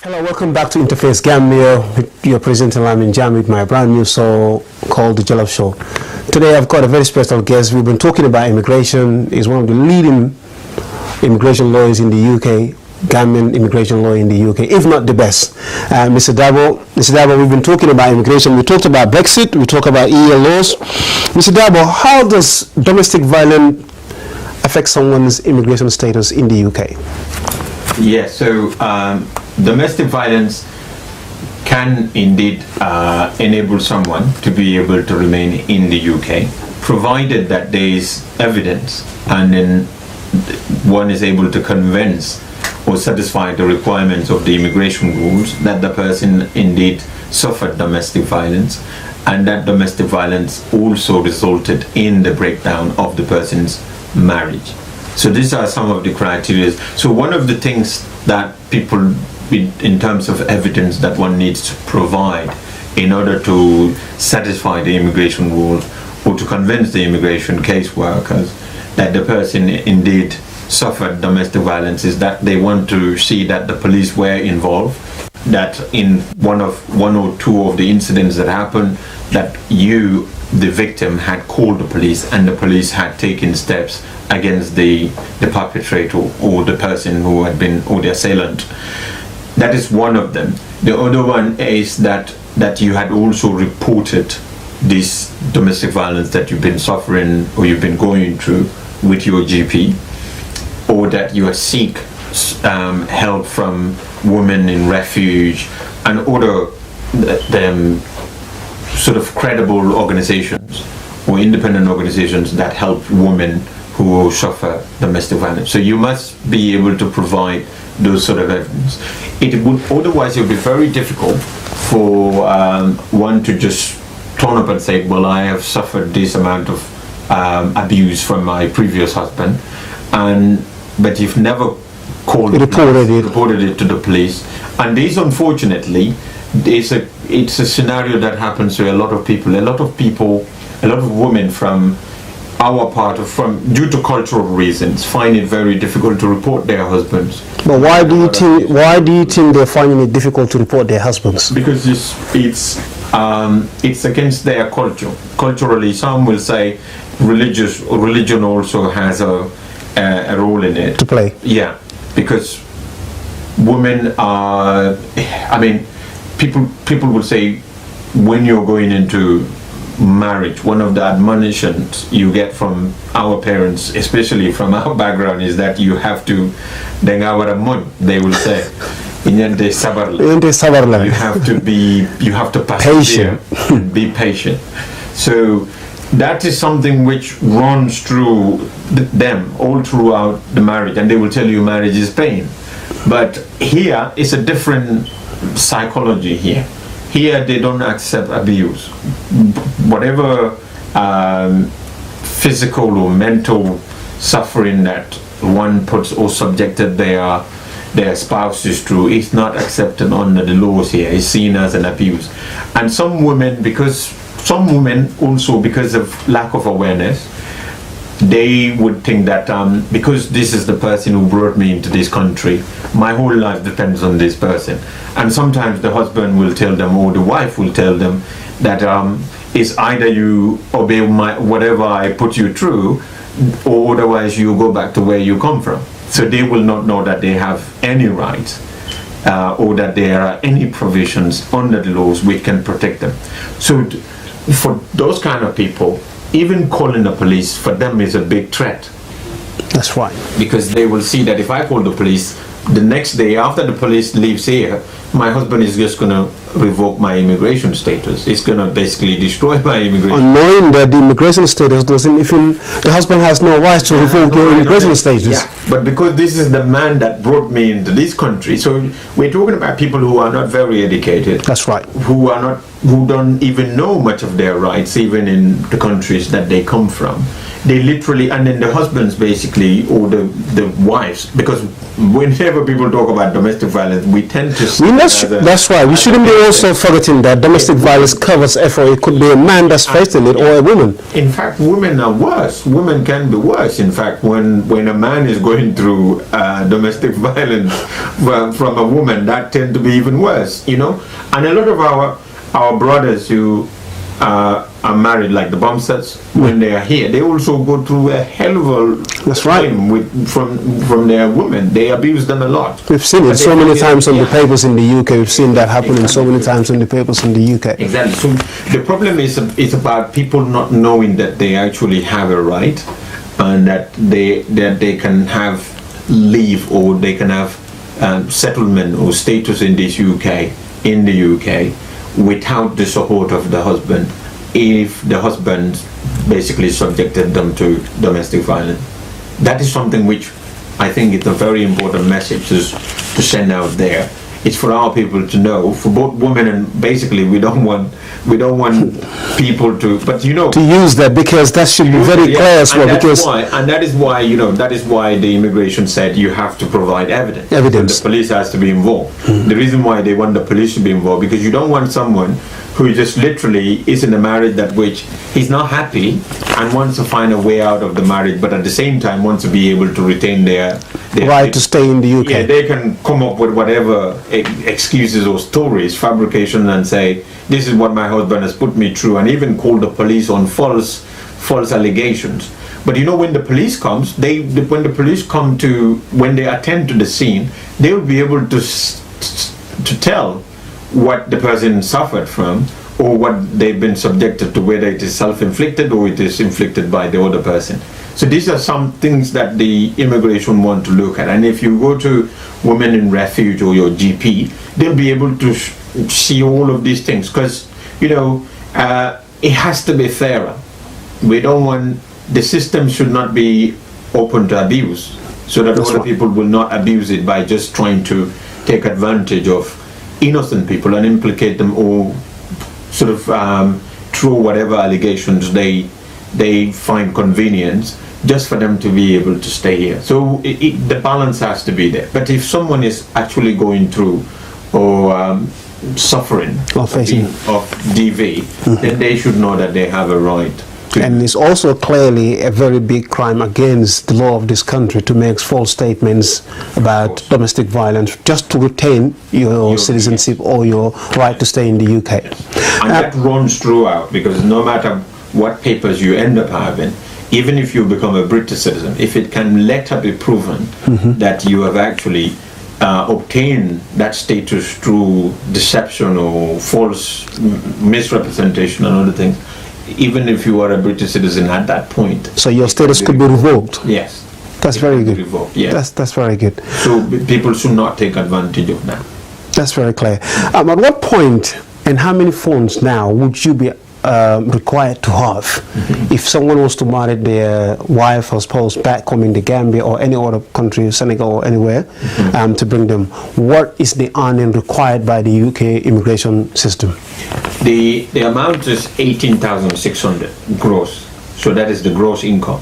S1: Hello, welcome back to InterFace Gambia with your presenter Lamin Jammeh with my brand new show called The Jollof Show. Today I've got a very special guest. We've been talking about immigration. He's one of the leading immigration lawyers in the UK, Gambian immigration lawyer in the UK, if not the best. Mr. Dabo, we've been talking about immigration. We talked about Brexit, we talked about EU laws. Mr. Dabo, how does domestic violence affect someone's immigration status in the UK?
S2: Yes, so domestic violence can indeed enable someone to be able to remain in the UK, provided that there is evidence and then one is able to convince or satisfy the requirements of the immigration rules that the person indeed suffered domestic violence and that domestic violence also resulted in the breakdown of the person's marriage. So these are some of the criteria. So one of the things that people, in terms of evidence that one needs to provide in order to satisfy the immigration rules or to convince the immigration caseworkers that the person indeed suffered domestic violence is that they want to see that the police were involved, that in one or two of the incidents that happened, that you, the victim, had called the police and the police had taken steps against the perpetrator or the person who had been, or the assailant. That is one of them. The other one is that you had also reported this domestic violence that you've been suffering or you've been going through with your GP, or that you seek help from women in refuge and other sort of credible organizations or independent organizations that help women who suffer domestic violence. So you must be able to provide those sort of evidence. Otherwise it would be very difficult for one to just turn up and say, well, I have suffered this amount of abuse from my previous husband, but you've never reported it to the police. And this, unfortunately, it's a scenario that happens to a lot of people. A lot of women from our part due to cultural reasons find it very difficult to report their husbands.
S1: But why do you think they're finding it difficult to report their husbands?
S2: Because it's against their culture. Culturally, some will say religion also has a role in it
S1: to play.
S2: Yeah, because women are, people will say when you're going into marriage, one of the admonitions you get from our parents, especially from our background, is that you have to, they will say, you have to persevere, be patient. So that is something which runs through them all throughout the marriage, and they will tell you marriage is pain. But here it's a different psychology here. Here they don't accept abuse. Whatever physical or mental suffering that one puts or subjected their spouses through is not accepted under the laws here. It's seen as an abuse. And some women also, because of lack of awareness, they would think that because this is the person who brought me into this country, my whole life depends on this person. And sometimes the husband will tell them, or the wife will tell them, that it's either you obey whatever I put you through, or otherwise you go back to where you come from. So they will not know that they have any rights or that there are any provisions under the laws which can protect them. So for those kind of people, even calling the police for them is a big threat.
S1: That's right.
S2: Because they will see that if I call the police, the next day after the police leaves here, my husband is just going to revoke my immigration status. It's going to basically destroy my immigration.
S1: Knowing that the immigration status doesn't even, the husband has no rights to revoke your immigration status.
S2: Yeah, but because this is the man that brought me into this country, so we're talking about people who are not very educated.
S1: That's right.
S2: Who don't even know much of their rights, even in the countries that they come from. They literally, and then the husbands basically, or the wives, because whenever people talk about domestic violence, we tend to see
S1: that's right. We shouldn't be also forgetting that domestic violence covers effort. It could be a man that's facing it, or a woman.
S2: In fact, women are worse. Women can be worse. In fact, when a man is going through domestic violence from a woman, that tend to be even worse, you know. And a lot of our brothers who are married, like the Bumsets, when they are here, they also go through a hell of a time from their women. They abuse them a lot.
S1: We've seen it so many times on the papers in the UK. We've seen that happening so many times on the papers in the UK.
S2: Exactly. So the problem is about people not knowing that they actually have a right, and that they can have leave, or they can have settlement or status in the UK without the support of the husband, if the husband basically subjected them to domestic violence. That is something which I think is a very important message to send out there. It's for our people to know, for both women, and basically we don't want people to, but you know,
S1: to use that, because that should be very clear as well.
S2: That is why the immigration said you have to provide evidence.
S1: Evidence.
S2: The police has to be involved. The reason why they want the police to be involved, because you don't want someone who just literally is in a marriage that which he's not happy and wants to find a way out of the marriage, but at the same time wants to be able to retain their
S1: right to stay in the UK.
S2: Yeah, they can come up with whatever excuses or stories, fabrication, and say, this is what my husband has put me through, and even call the police on false allegations. But you know, when the police comes, when they attend to the scene, they will be able to tell what the person suffered from, or what they've been subjected to, whether it is self-inflicted or it is inflicted by the other person. So these are some things that the immigration want to look at. And if you go to Women in Refuge or your GP, they'll be able to see all of these things, because you know, it has to be fairer. We don't want, the system should not be open to abuse, so that other people will not abuse it by just trying to take advantage of innocent people and implicate them, or sort of throw whatever allegations they find convenient, just for them to be able to stay here. So the balance has to be there. But if someone is actually going through or suffering of DV, then they should know that they have a right.
S1: And it's also clearly a very big crime against the law of this country to make false statements about domestic violence just to retain your citizenship or your right to stay in the UK.
S2: And that runs throughout, because no matter what papers you end up having, even if you become a British citizen, if it can later be proven that you have actually obtained that status through deception or false misrepresentation and other things, even if you are a British citizen at that point.
S1: So your status could be revoked?
S2: Yes.
S1: That's very good.
S2: Revoked, yes.
S1: That's very good.
S2: So people should not take advantage of that.
S1: That's very clear. At what point and how many phones now would you be required to have. If someone was to marry their wife or spouse back home in the Gambia or any other country, Senegal or anywhere, to bring them, what is the earning required by the UK immigration system?
S2: The amount is 18,600 gross. So that is the gross income.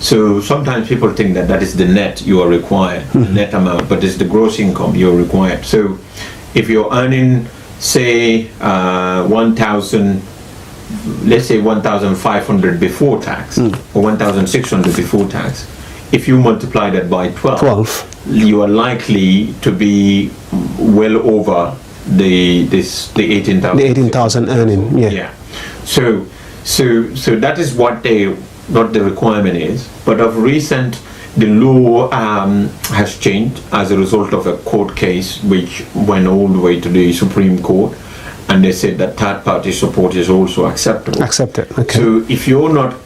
S2: So sometimes people think that that is the net you are required, the net amount, but it's the gross income you're required. So if you're earning, say, 1,000, let's say 1,500 before tax, or 1,600 before tax, if you multiply that by 12, you are likely to be well over the 18,000.
S1: The 18,000 earning,
S2: yeah. So that is what the requirement is. But of recent, the law has changed as a result of a court case which went all the way to the Supreme Court, and they said that third-party support is also acceptable.
S1: Accepted. Okay.
S2: So if you're not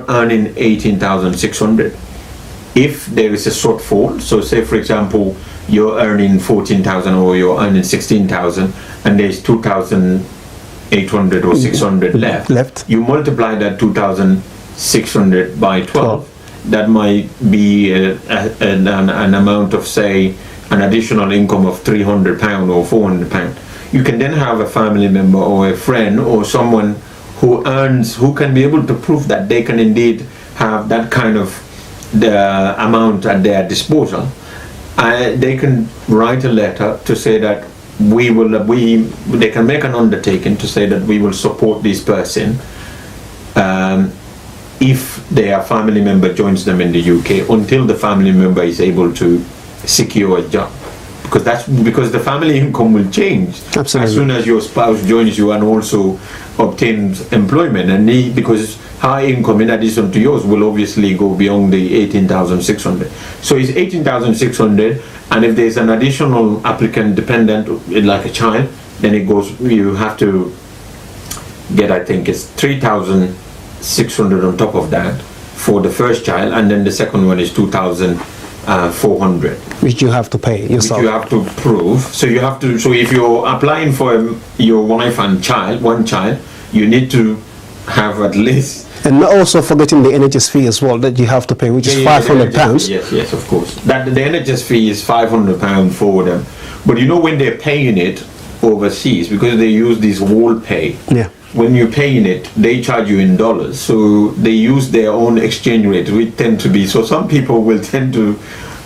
S2: earning 18,600, if there is a shortfall, so say for example you're earning 14,000 or you're earning 16,000 and there's 2,800 or 600 left, you multiply that 2,600 by 12. That might be an amount of, say, an additional income of £300 or £400. You can then have a family member or a friend or someone who can be able to prove that they can indeed have that kind of the amount at their disposal. They can write a letter to say that they can make an undertaking to say that we will support this person if their family member joins them in the UK until the family member is able to secure a job. Because the family income will change.
S1: Absolutely.
S2: As soon as your spouse joins you and also obtains employment, and because her income in addition to yours will obviously go beyond the 18,600. So it's 18,600, and if there's an additional applicant dependent like a child, then you have to get, I think it's 3,600 on top of that for the first child, and then the second one is 2,400.
S1: Which you have to pay yourself.
S2: Which you have to prove. So if you're applying for your wife and one child, you need to have at least.
S1: And not also forgetting the NHS fee as well that you have to pay, which is £500.
S2: Yes, of course. The NHS fee is £500 for them. But when they're paying it overseas, because they use this wall pay.
S1: Yeah.
S2: When you're paying it, they charge you in dollars. So they use their own exchange rate, which tend to be. So some people will tend to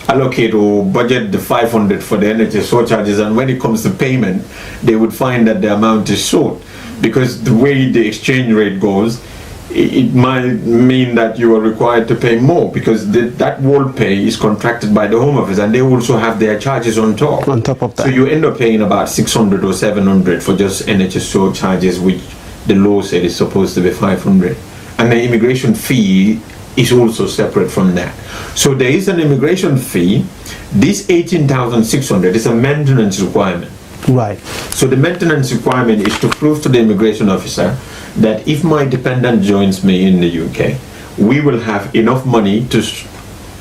S2: allocate or budget the 500 for the NHS surcharges, and when it comes to payment, they would find that the amount is short, because the way the exchange rate goes, it might mean that you are required to pay more, because that wall pay is contracted by the Home Office, and they also have their charges on top.
S1: On top of that.
S2: So you end up paying about 600 or 700 for just NHS surcharges, which the law said is supposed to be 500. And the immigration fee is also separate from that. So there is an immigration fee. This 18,600 is a maintenance requirement.
S1: Right.
S2: So the maintenance requirement is to prove to the immigration officer that if my dependent joins me in the UK, we will have enough money to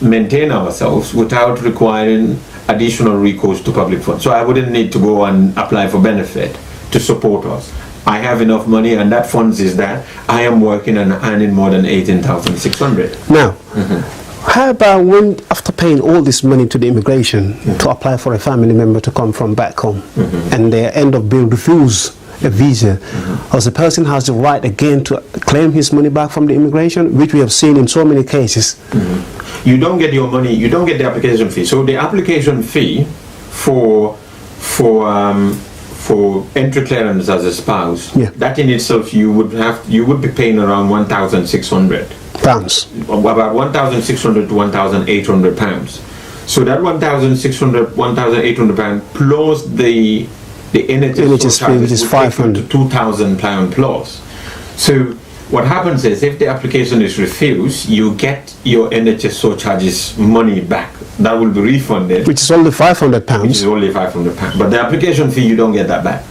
S2: maintain ourselves without requiring additional recourse to public funds. So I wouldn't need to go and apply for benefit to support us. I have enough money, and that funds is that I am working and earning more than 18,600.
S1: Now, how about when, after paying all this money to the immigration to apply for a family member to come from back home, and they end up being refused a visa, as the person has the right again to claim his money back from the immigration, which we have seen in so many cases?
S2: You don't get your money, you don't get the application fee. So the application fee for entry clearance as a spouse, that in itself you would be paying around 1,600
S1: pounds,
S2: about 1,600 to 1,800 pounds. So that 1,600, 1,800 pounds plus the NHS
S1: fee, which is 500
S2: to 2,000 pound plus. So what happens is, if the application is refused, you get your NHS surcharges money back. That will be refunded.
S1: Which is only £500.
S2: Which is only £500. But the application fee, you don't get that back.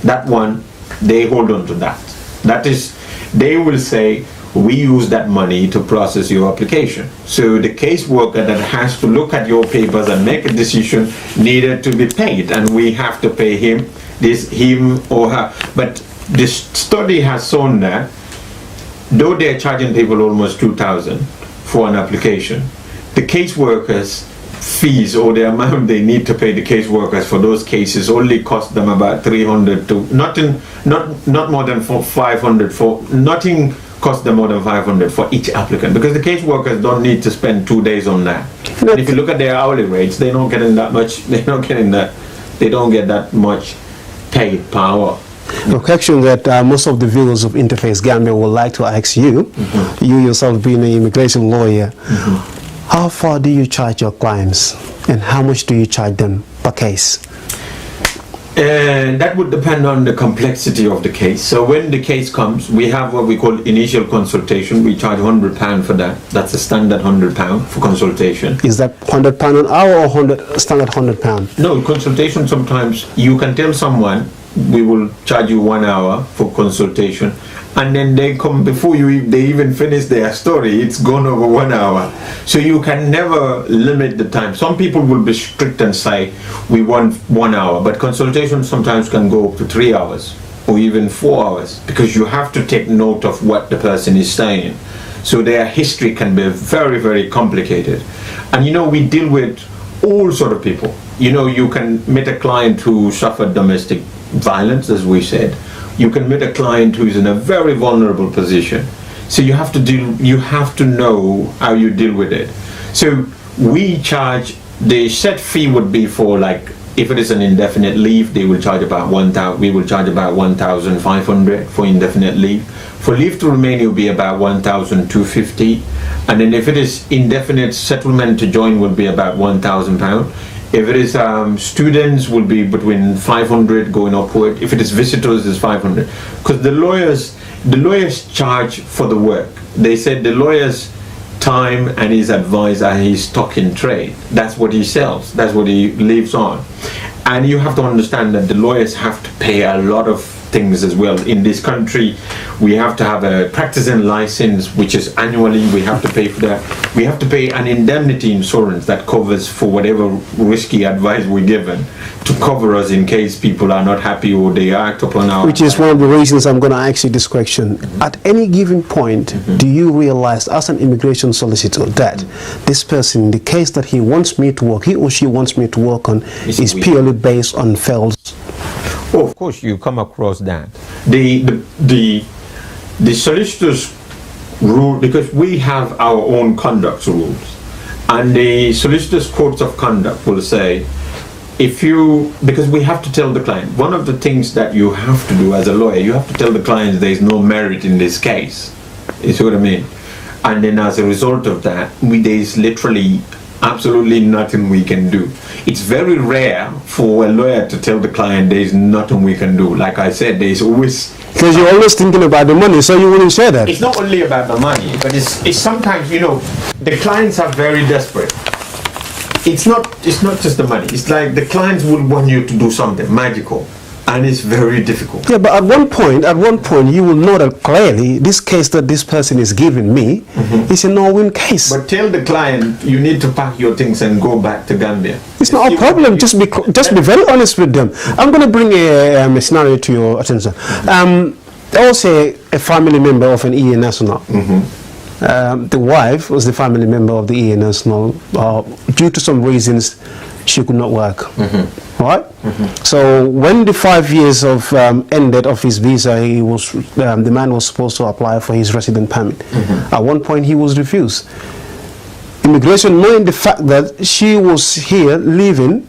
S2: That one, they hold on to that. That is, they will say, we use that money to process your application. So the caseworker that has to look at your papers and make a decision needed to be paid, and we have to pay him or her. But this study has shown that though they're charging people almost 2,000 for an application, the caseworkers' fees or the amount they need to pay the caseworkers for those cases only cost them about 300 to not more than 500 for nothing. Cost them more than 500 for each applicant, because the caseworkers don't need to spend 2 days on that. And if you look at their hourly rates, they're not getting that much. They don't get that much paid per hour.
S1: A question that most of the viewers of InterFace Gambia would like to ask you, you yourself being an immigration lawyer, how far do you charge your clients and how much do you charge them per case?
S2: And that would depend on the complexity of the case. So when the case comes, we have what we call initial consultation. We charge £100 for that. That's a standard £100 for consultation.
S1: Is that £100 an hour or standard £100?
S2: No, consultation sometimes you can tell someone we will charge you 1 hour for consultation, and then they come before they even finish their story, it's gone over 1 hour. So you can never limit the time. Some people will be strict and say we want 1 hour, but consultation sometimes can go up to 3 hours or even 4 hours, because you have to take note of what the person is saying. So their history can be very, very complicated. And we deal with all sort of people. You can meet a client who suffered domestic violence, as we said. You can meet a client who is in a very vulnerable position. So you have to know how you deal with it. So we charge, the set fee would be for, like, if it is an indefinite leave, we will charge about 1,500 for indefinite leave. For leave to remain, it will be about 1,250. And then if it is indefinite settlement to join, will be about £1,000. If it is students, will be between 500 going upward. If it is visitors, it's 500. Because the lawyers charge for the work. They said the lawyer's time and his advice are his stock in trade. That's what he sells. That's what he lives on. And you have to understand that the lawyers have to pay a lot of things as well. In this country, we have to have a practicing license, which is annually. We have to pay for that. We have to pay an indemnity insurance that covers for whatever risky advice we're given, to cover us in case people are not happy or they act upon our
S1: Which is one of the reasons I'm going to ask you this question. At any given point, do you realize as an immigration solicitor that this person, the case that he wants me to work, he or she wants me to work on, is purely based on fails?
S2: Oh, of course, you come across that. The solicitors rule, because we have our own conduct rules, and the solicitors' codes of conduct will say, because we have to tell the client, one of the things that you have to do as a lawyer, you have to tell the client there is no merit in this case. You see what I mean? And then as a result of that, there is literally absolutely nothing we can do. It's very rare for a lawyer to tell the client there is nothing we can do. Like I said, there is always...
S1: Because you're always thinking about the money, so you wouldn't say that.
S2: It's not only about the money, but it's sometimes, the clients are very desperate. It's not just the money. It's like the clients would want you to do something magical, and it's very difficult.
S1: Yeah, but at one point, you will know that clearly this case that this person is giving me is a no-win case.
S2: But tell the client you need to pack your things and go back to Gambia.
S1: It's not a problem. Just be very honest with them. I'm going to bring a scenario to your attention. Also, a family member of an EA national. The wife was the family member of the EA national. Due to some reasons, she could not work. Right? So when the 5 years of ended of his visa, the man was supposed to apply for his resident permit. At one point, he was refused. Immigration, knowing the fact that she was here living,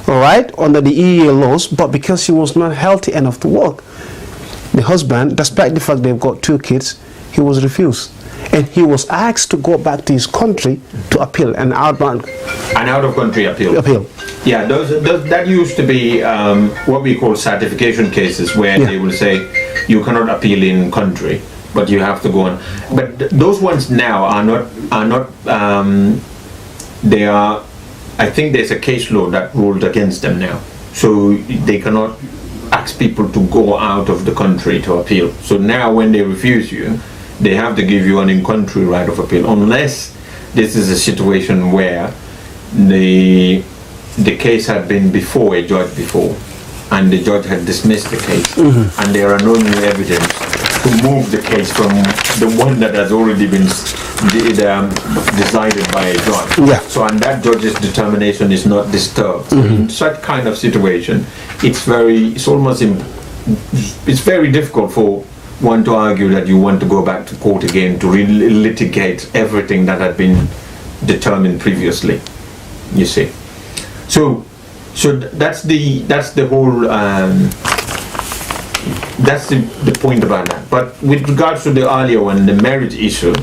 S1: all right, under the EEA laws, but because she was not healthy enough to work, the husband, despite the fact they've got 2 kids, he was refused. And he was asked to go back to his country to appeal an out-of-country appeal.
S2: Yeah, that used to be what we call certification cases, where they will say you cannot appeal in country, but you have to go on. But those ones now are not. They are. I think there's a case law that ruled against them now, so they cannot ask people to go out of the country to appeal. So now, when they refuse you, they have to give you an in-country right of appeal, unless this is a situation where the case had been before a judge before, and the judge had dismissed the case, and there are no new evidence to move the case from the one that has already been decided by a judge.
S1: Yeah.
S2: So, and that judge's determination is not disturbed. So in such kind of situation, it's very difficult for one to argue that you want to go back to court again to litigate everything that had been determined previously. You see. So that's the whole. That's the point about that. But with regards to the earlier one, the merit issue,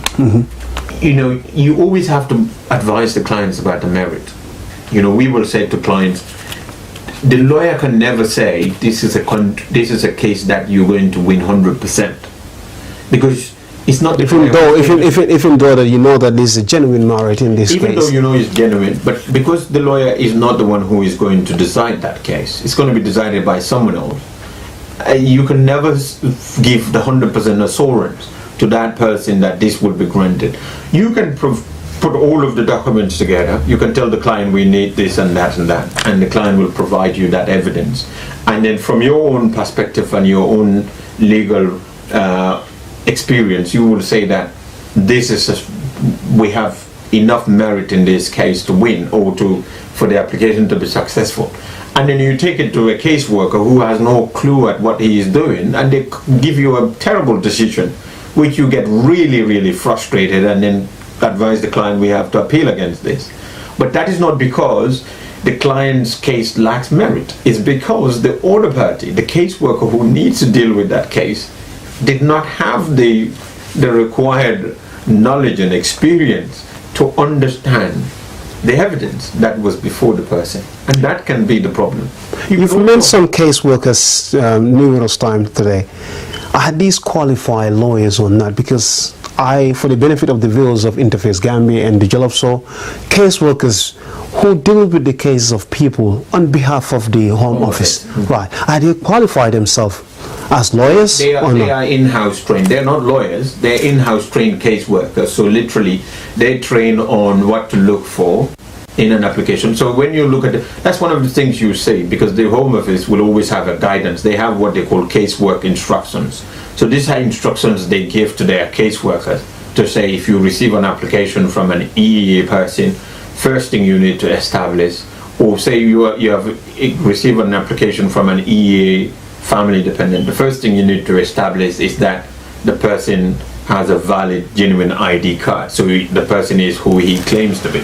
S2: you always have to advise the clients about the merit. We will say to clients, the lawyer can never say this is a case that you're going to win 100%, because it's not.
S1: Even though that you know that this is a genuine merit in this case.
S2: Even though you know it's genuine, but because the lawyer is not the one who is going to decide that case, it's going to be decided by someone else. You can never give the 100% assurance to that person that this will be granted. You can put all of the documents together. You can tell the client we need this and that and that, and the client will provide you that evidence. And then from your own perspective and your own legal experience, you will say that we have enough merit in this case to win or for the application to be successful. And then you take it to a caseworker who has no clue at what he is doing, and they give you a terrible decision, which you get really, really frustrated, and then advise the client we have to appeal against this. But that is not because the client's case lacks merit. It's because the other party, the caseworker who needs to deal with that case, did not have the required knowledge and experience to understand the evidence that was before the person, and that can be the problem.
S1: You've mentioned caseworkers numerous times today. Are these qualified lawyers or not? Because for the benefit of the viewers of InterFace Gambia and the Jollof Show, caseworkers who deal with the cases of people on behalf of the Home Office, right? Are they qualified themselves as lawyers?
S2: They are in-house trained. They're not lawyers. They're in-house trained caseworkers. So literally, they train on what to look for in an application. So when you look at that's one of the things you say, because the Home Office will always have a guidance. They have what they call casework instructions. So these are instructions they give to their caseworkers to say, if you receive an application from an EEA person, first thing you need to establish, or say you have received an application from an EEA family dependent, the first thing you need to establish is that the person has a valid, genuine ID card. So the person is who he claims to be.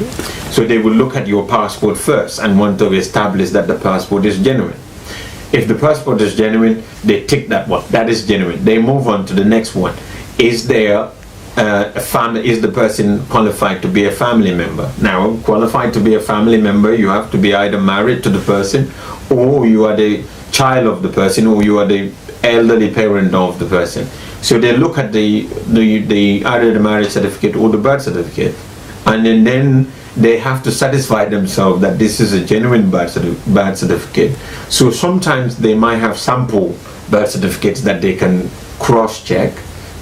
S2: So they will look at your passport first and want to establish that the passport is genuine. If the passport is genuine, they tick that one. That is genuine. They move on to the next one. Is there is the person qualified to be a family member? Now, qualified to be a family member, you have to be either married to the person, or you are the child of the person, or you are the elderly parent of the person. So they look at the either the marriage certificate or the birth certificate, and then they have to satisfy themselves that this is a genuine birth certificate. So sometimes they might have sample birth certificates that they can cross-check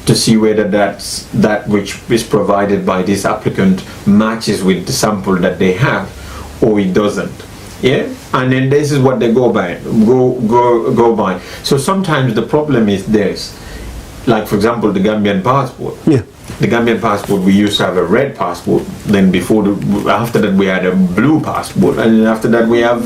S2: to see whether that which is provided by this applicant matches with the sample that they have, or it doesn't. Yeah, and then this is what they go by. So sometimes the problem is this. Like, for example, the Gambian passport.
S1: Yeah.
S2: The Gambian passport, we used to have a red passport. Then after that we had a blue passport, and then after that we have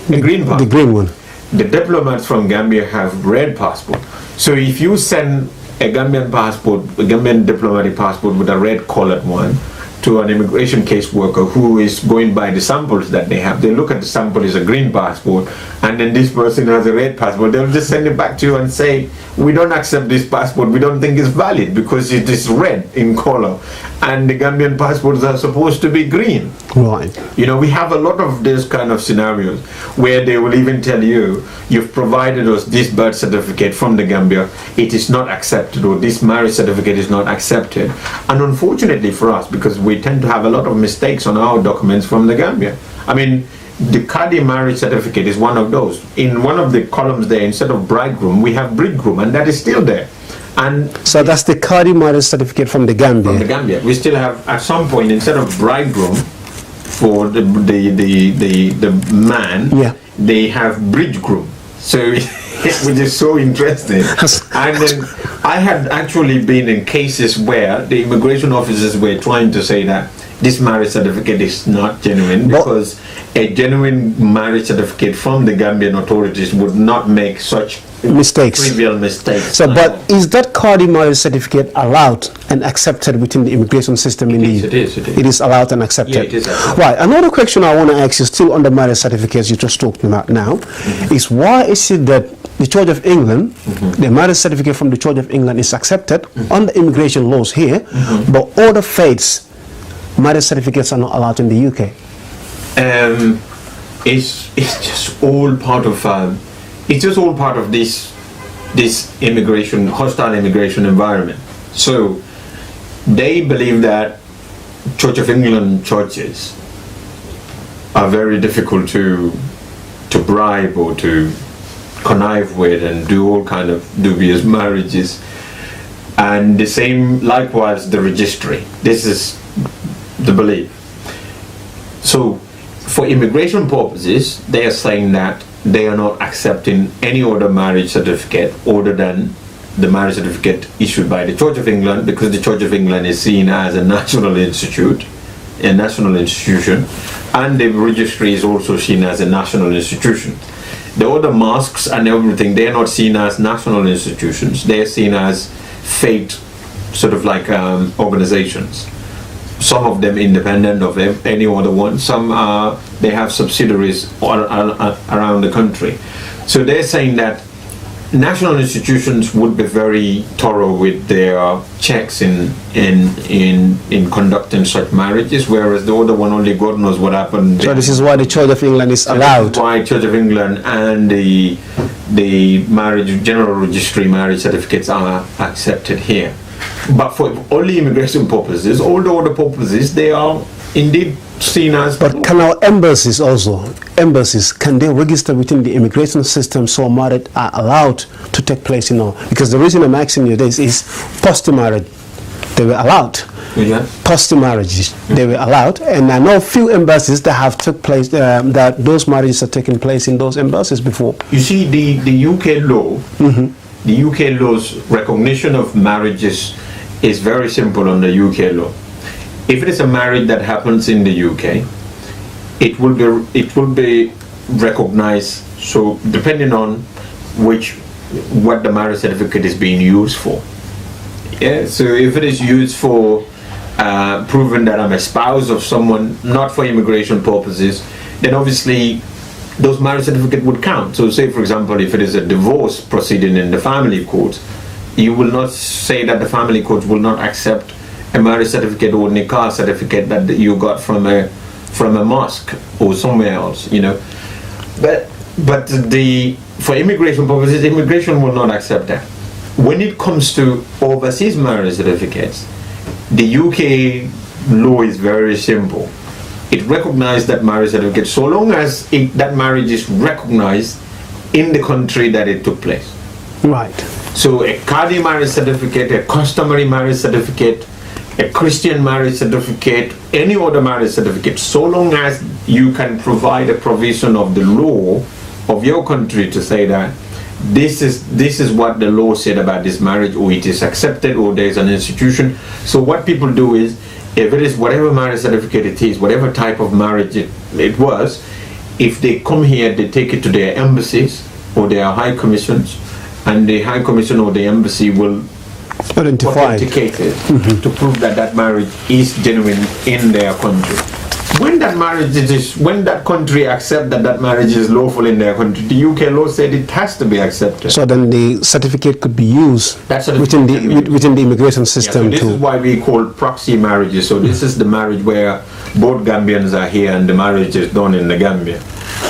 S2: a green passport.
S1: The green one.
S2: The diplomats from Gambia have red passport. So if you send a Gambian passport, a Gambian diplomatic passport with a red colored one, to an immigration caseworker who is going by the samples that they have, they look at the sample as a green passport, and then this person has a red passport, they'll just send it back to you and say, we don't accept this passport, we don't think it's valid because it is red in color, and the Gambian passports are supposed to be green.
S1: Right.
S2: We have a lot of these kind of scenarios where they will even tell you, you've provided us this birth certificate from the Gambia, it is not accepted, or this marriage certificate is not accepted. And unfortunately for us, because we tend to have a lot of mistakes on our documents from the Gambia. I mean, the Kadi marriage certificate is one of those. In one of the columns there, instead of bridegroom, we have bridegroom, and that is still there. And
S1: so that's the Kadi marriage certificate from the Gambia.
S2: From the Gambia, we still have, at some point, instead of bridegroom for the man,
S1: yeah,
S2: they have bridegroom. So, which is so interesting. And then I had actually been in cases where the immigration officers were trying to say that this marriage certificate is not genuine because a genuine marriage certificate from the Gambian authorities would not make such trivial mistakes.
S1: So, but is that Cardi marriage certificate allowed and accepted within the immigration system in the
S2: It is.
S1: It is allowed and accepted.
S2: Yeah, it is accepted.
S1: Right. Another question I want to ask you, still on the marriage certificates you just talked about now, is why is it that the Church of England, the marriage certificate from the Church of England is accepted under immigration laws here, but other faiths marriage certificates are not allowed in the UK?
S2: It's just all part of this immigration, hostile immigration environment. So they believe that Church of England churches are very difficult to bribe or to connive with and do all kind of dubious marriages. And the same, likewise, the registry. This is the belief. So for immigration purposes, they are saying that they are not accepting any other marriage certificate other than the marriage certificate issued by the Church of England, because the Church of England is seen as a national institution, and the registry is also seen as a national institution. The other mosques and everything, they are not seen as national institutions. They are seen as faith, sort of like organizations. Some of them independent of any other one. Some they have subsidiaries all around the country. So they're saying that national institutions would be very thorough with their checks in conducting such marriages, whereas the other one, only God knows what happened.
S1: So this is why the Church of England is allowed.
S2: This is why Church of England and the marriage general registry marriage certificates are accepted here. But for only immigration purposes, all the other purposes, they are indeed seen as...
S1: But can our embassies, can they register within the immigration system so marriage are allowed to take place, Because the reason I'm asking you this is post-marriage, they were allowed.
S2: Yeah.
S1: Post-marriages, they were allowed. And I know few embassies that have took place, that those marriages are taking place in those embassies before.
S2: You see, the UK law, the UK law's recognition of marriages is very simple on the UK law. If it is a marriage that happens in the UK, it will be recognized. So depending on what the marriage certificate is being used for. Yeah. So if it is used for proving that I'm a spouse of someone, not for immigration purposes, then obviously those marriage certificate would count. So say, for example, if it is a divorce proceeding in the family court, you will not say that the family court will not accept a marriage certificate or nikah certificate that you got from a mosque or somewhere else, But for immigration purposes, immigration will not accept that. When it comes to overseas marriage certificates, the UK law is very simple. It recognizes that marriage certificate so long as that marriage is recognized in the country that it took place.
S1: Right.
S2: So a Qadi marriage certificate, a customary marriage certificate, a Christian marriage certificate, any other marriage certificate, so long as you can provide a provision of the law of your country to say that this is what the law said about this marriage, or it is accepted, or there is an institution. So what people do is, if it is whatever marriage certificate it is, whatever type of marriage it was, if they come here, they take it to their embassies or their high commissions, and the high commission or the embassy will authenticate it to prove that that marriage is genuine in their country. When that country accepts that marriage is lawful in their country, the UK law said it has to be accepted.
S1: So then the certificate could be used within the immigration system
S2: this
S1: too.
S2: is why we call proxy marriages. So this is the marriage where both Gambians are here and the marriage is done in the Gambia.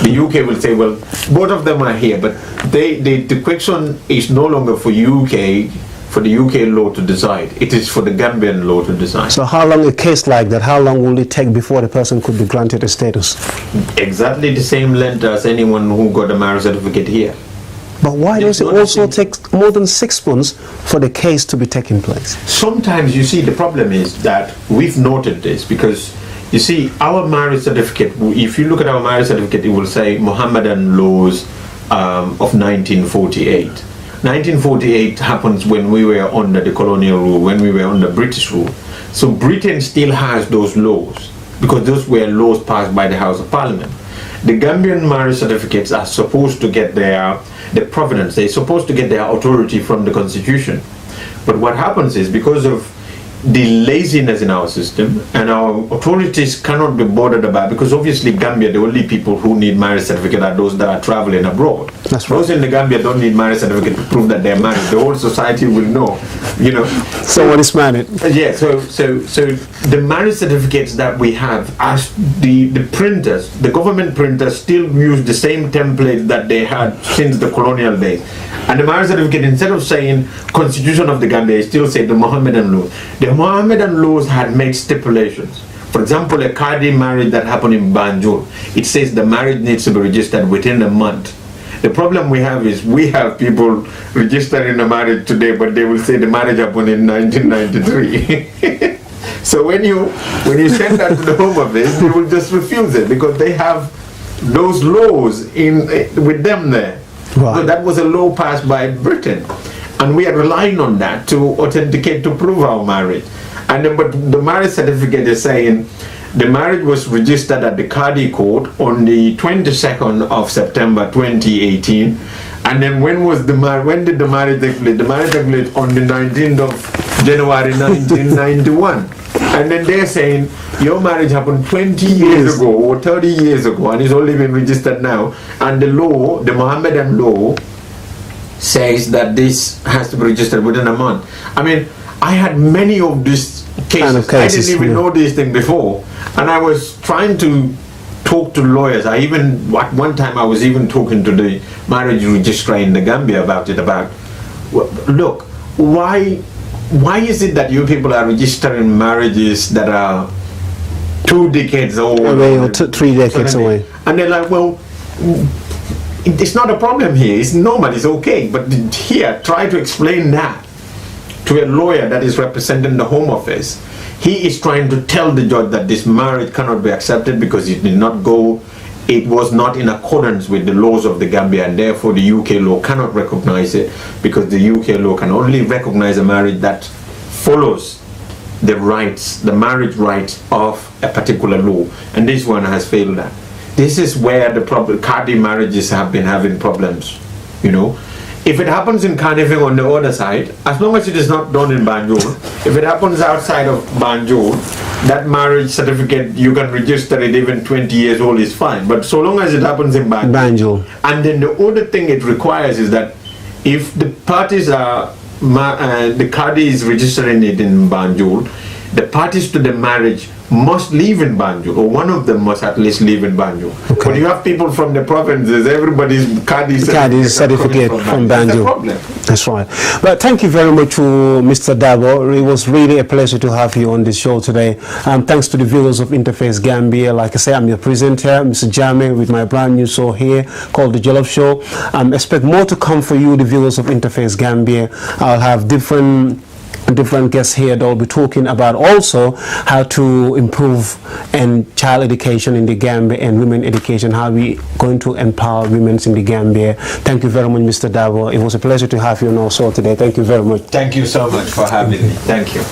S2: The UK will say, well, both of them are here, but the question is no longer for the UK law to decide. It is for the Gambian law to decide.
S1: So how long a case like that, how long will it take before the person could be granted a status?
S2: Exactly the same length as anyone who got a marriage certificate here.
S1: But why does it also take more than 6 months for the case to be taking place?
S2: Sometimes, you see, the problem is that we've noted this because, you see, our marriage certificate, if you look at our marriage certificate, it will say Mohammedan laws of 1948. 1948 happens when we were under the colonial rule, when we were under British rule. So Britain still has those laws, because those were laws passed by the House of Parliament. The Gambian marriage certificates are supposed to get the provenance, they're supposed to get their authority from the Constitution. But what happens is, because of the laziness in our system, and our authorities cannot be bothered about, because obviously Gambia, the only people who need marriage certificate are those that are traveling abroad.
S1: That's right.
S2: Those in the Gambia don't need marriage certificate to prove that they're married. The whole society will know, you know.
S1: Someone is married.
S2: Yeah, so the marriage certificates that we have, as the printers, the government printers still use the same template that they had since the colonial days. And the marriage certificate, instead of saying Constitution of the Gambia, it still said the Mohammedan law. The Mohammedan laws had made stipulations. For example, a Qadi marriage that happened in Banjul, it says the marriage needs to be registered within a month. The problem we have is, we have people registering a marriage today, but they will say the marriage happened in 1993. So when you send that to the Home Office, they will just refuse it, because they have those laws with them there.
S1: Right.
S2: So that was a law passed by Britain, and we are relying on that to authenticate, to prove our marriage. And then, but the marriage certificate is saying the marriage was registered at the Qadi court on the 22nd of September 2018. And then when did the marriage take place? The marriage took place on the 19th of January 1991. And then they're saying your marriage happened 20 years ago or 30 years ago, and it's only been registered now. And the law, the Mohammedan law, says that this has to be registered within a month. I mean, I had many of these cases. I didn't even know these things before, and I was trying to talk to lawyers. At one time I was even talking to the marriage registrar in the Gambia about look, why is it that you people are registering marriages that are 2 decades old
S1: or 3 decades away?
S2: And they're like, well, it's not a problem here, it's normal, it's okay. But here, try to explain that to a lawyer that is representing the Home Office. He is trying to tell the judge that this marriage cannot be accepted because it was not in accordance with the laws of the Gambia, and therefore the UK law cannot recognize it, because the UK law can only recognize a marriage that follows the rights, the marriage rights of a particular law, and this one has failed that. This is where the problem, Qadi marriages have been having problems, you know. If it happens in Carnifing on the other side, as long as it is not done in Banjul, if it happens outside of Banjul, that marriage certificate, you can register it even 20 years old is fine. But so long as it happens in Banjul. And then the other thing it requires is that if the parties are, the Qadi is registering it in Banjul, the parties to the marriage must live in Banjul, or one of them must at least live in Banjul. Okay. But you have people from the provinces, everybody's Qadi certificate from Banjul. That's the problem.
S1: That's right. But thank you very much to Mr. Dabo. It was really a pleasure to have you on this show today. Thanks to the viewers of InterFace Gambia. Like I say, I'm your presenter, Mr. Jammeh, with my brand new show here called The Jollof Show. Expect more to come for you, the viewers of InterFace Gambia. I'll have different guests here that will be talking about also how to improve child education in the Gambia and women education, how we going to empower women in the Gambia. Thank you very much, Mr. Dabo. It was a pleasure to have you on our show today. Thank you very much.
S2: Thank you so much for having me. Thank you.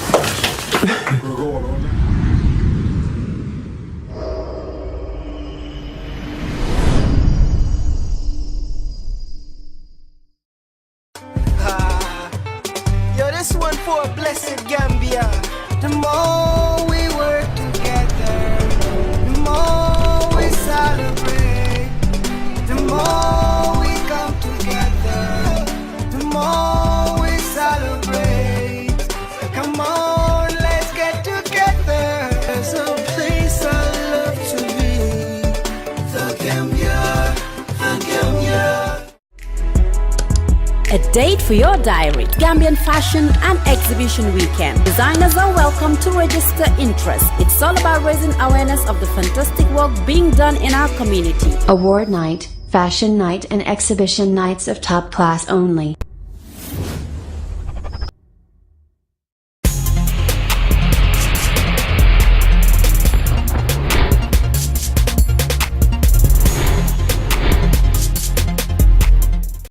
S3: This one for a blessed Gambia. The more we work together, the more we celebrate. The more we come together, the more we celebrate. Come on, let's get together. There's a place I love to be. The Gambia, the Gambia.
S4: A date for your diary. Gambian Fashion and Exhibition Weekend. Designers are welcome to register interest. It's all about raising awareness of the fantastic work being done in our community.
S5: Award night, fashion night and exhibition nights of top class only.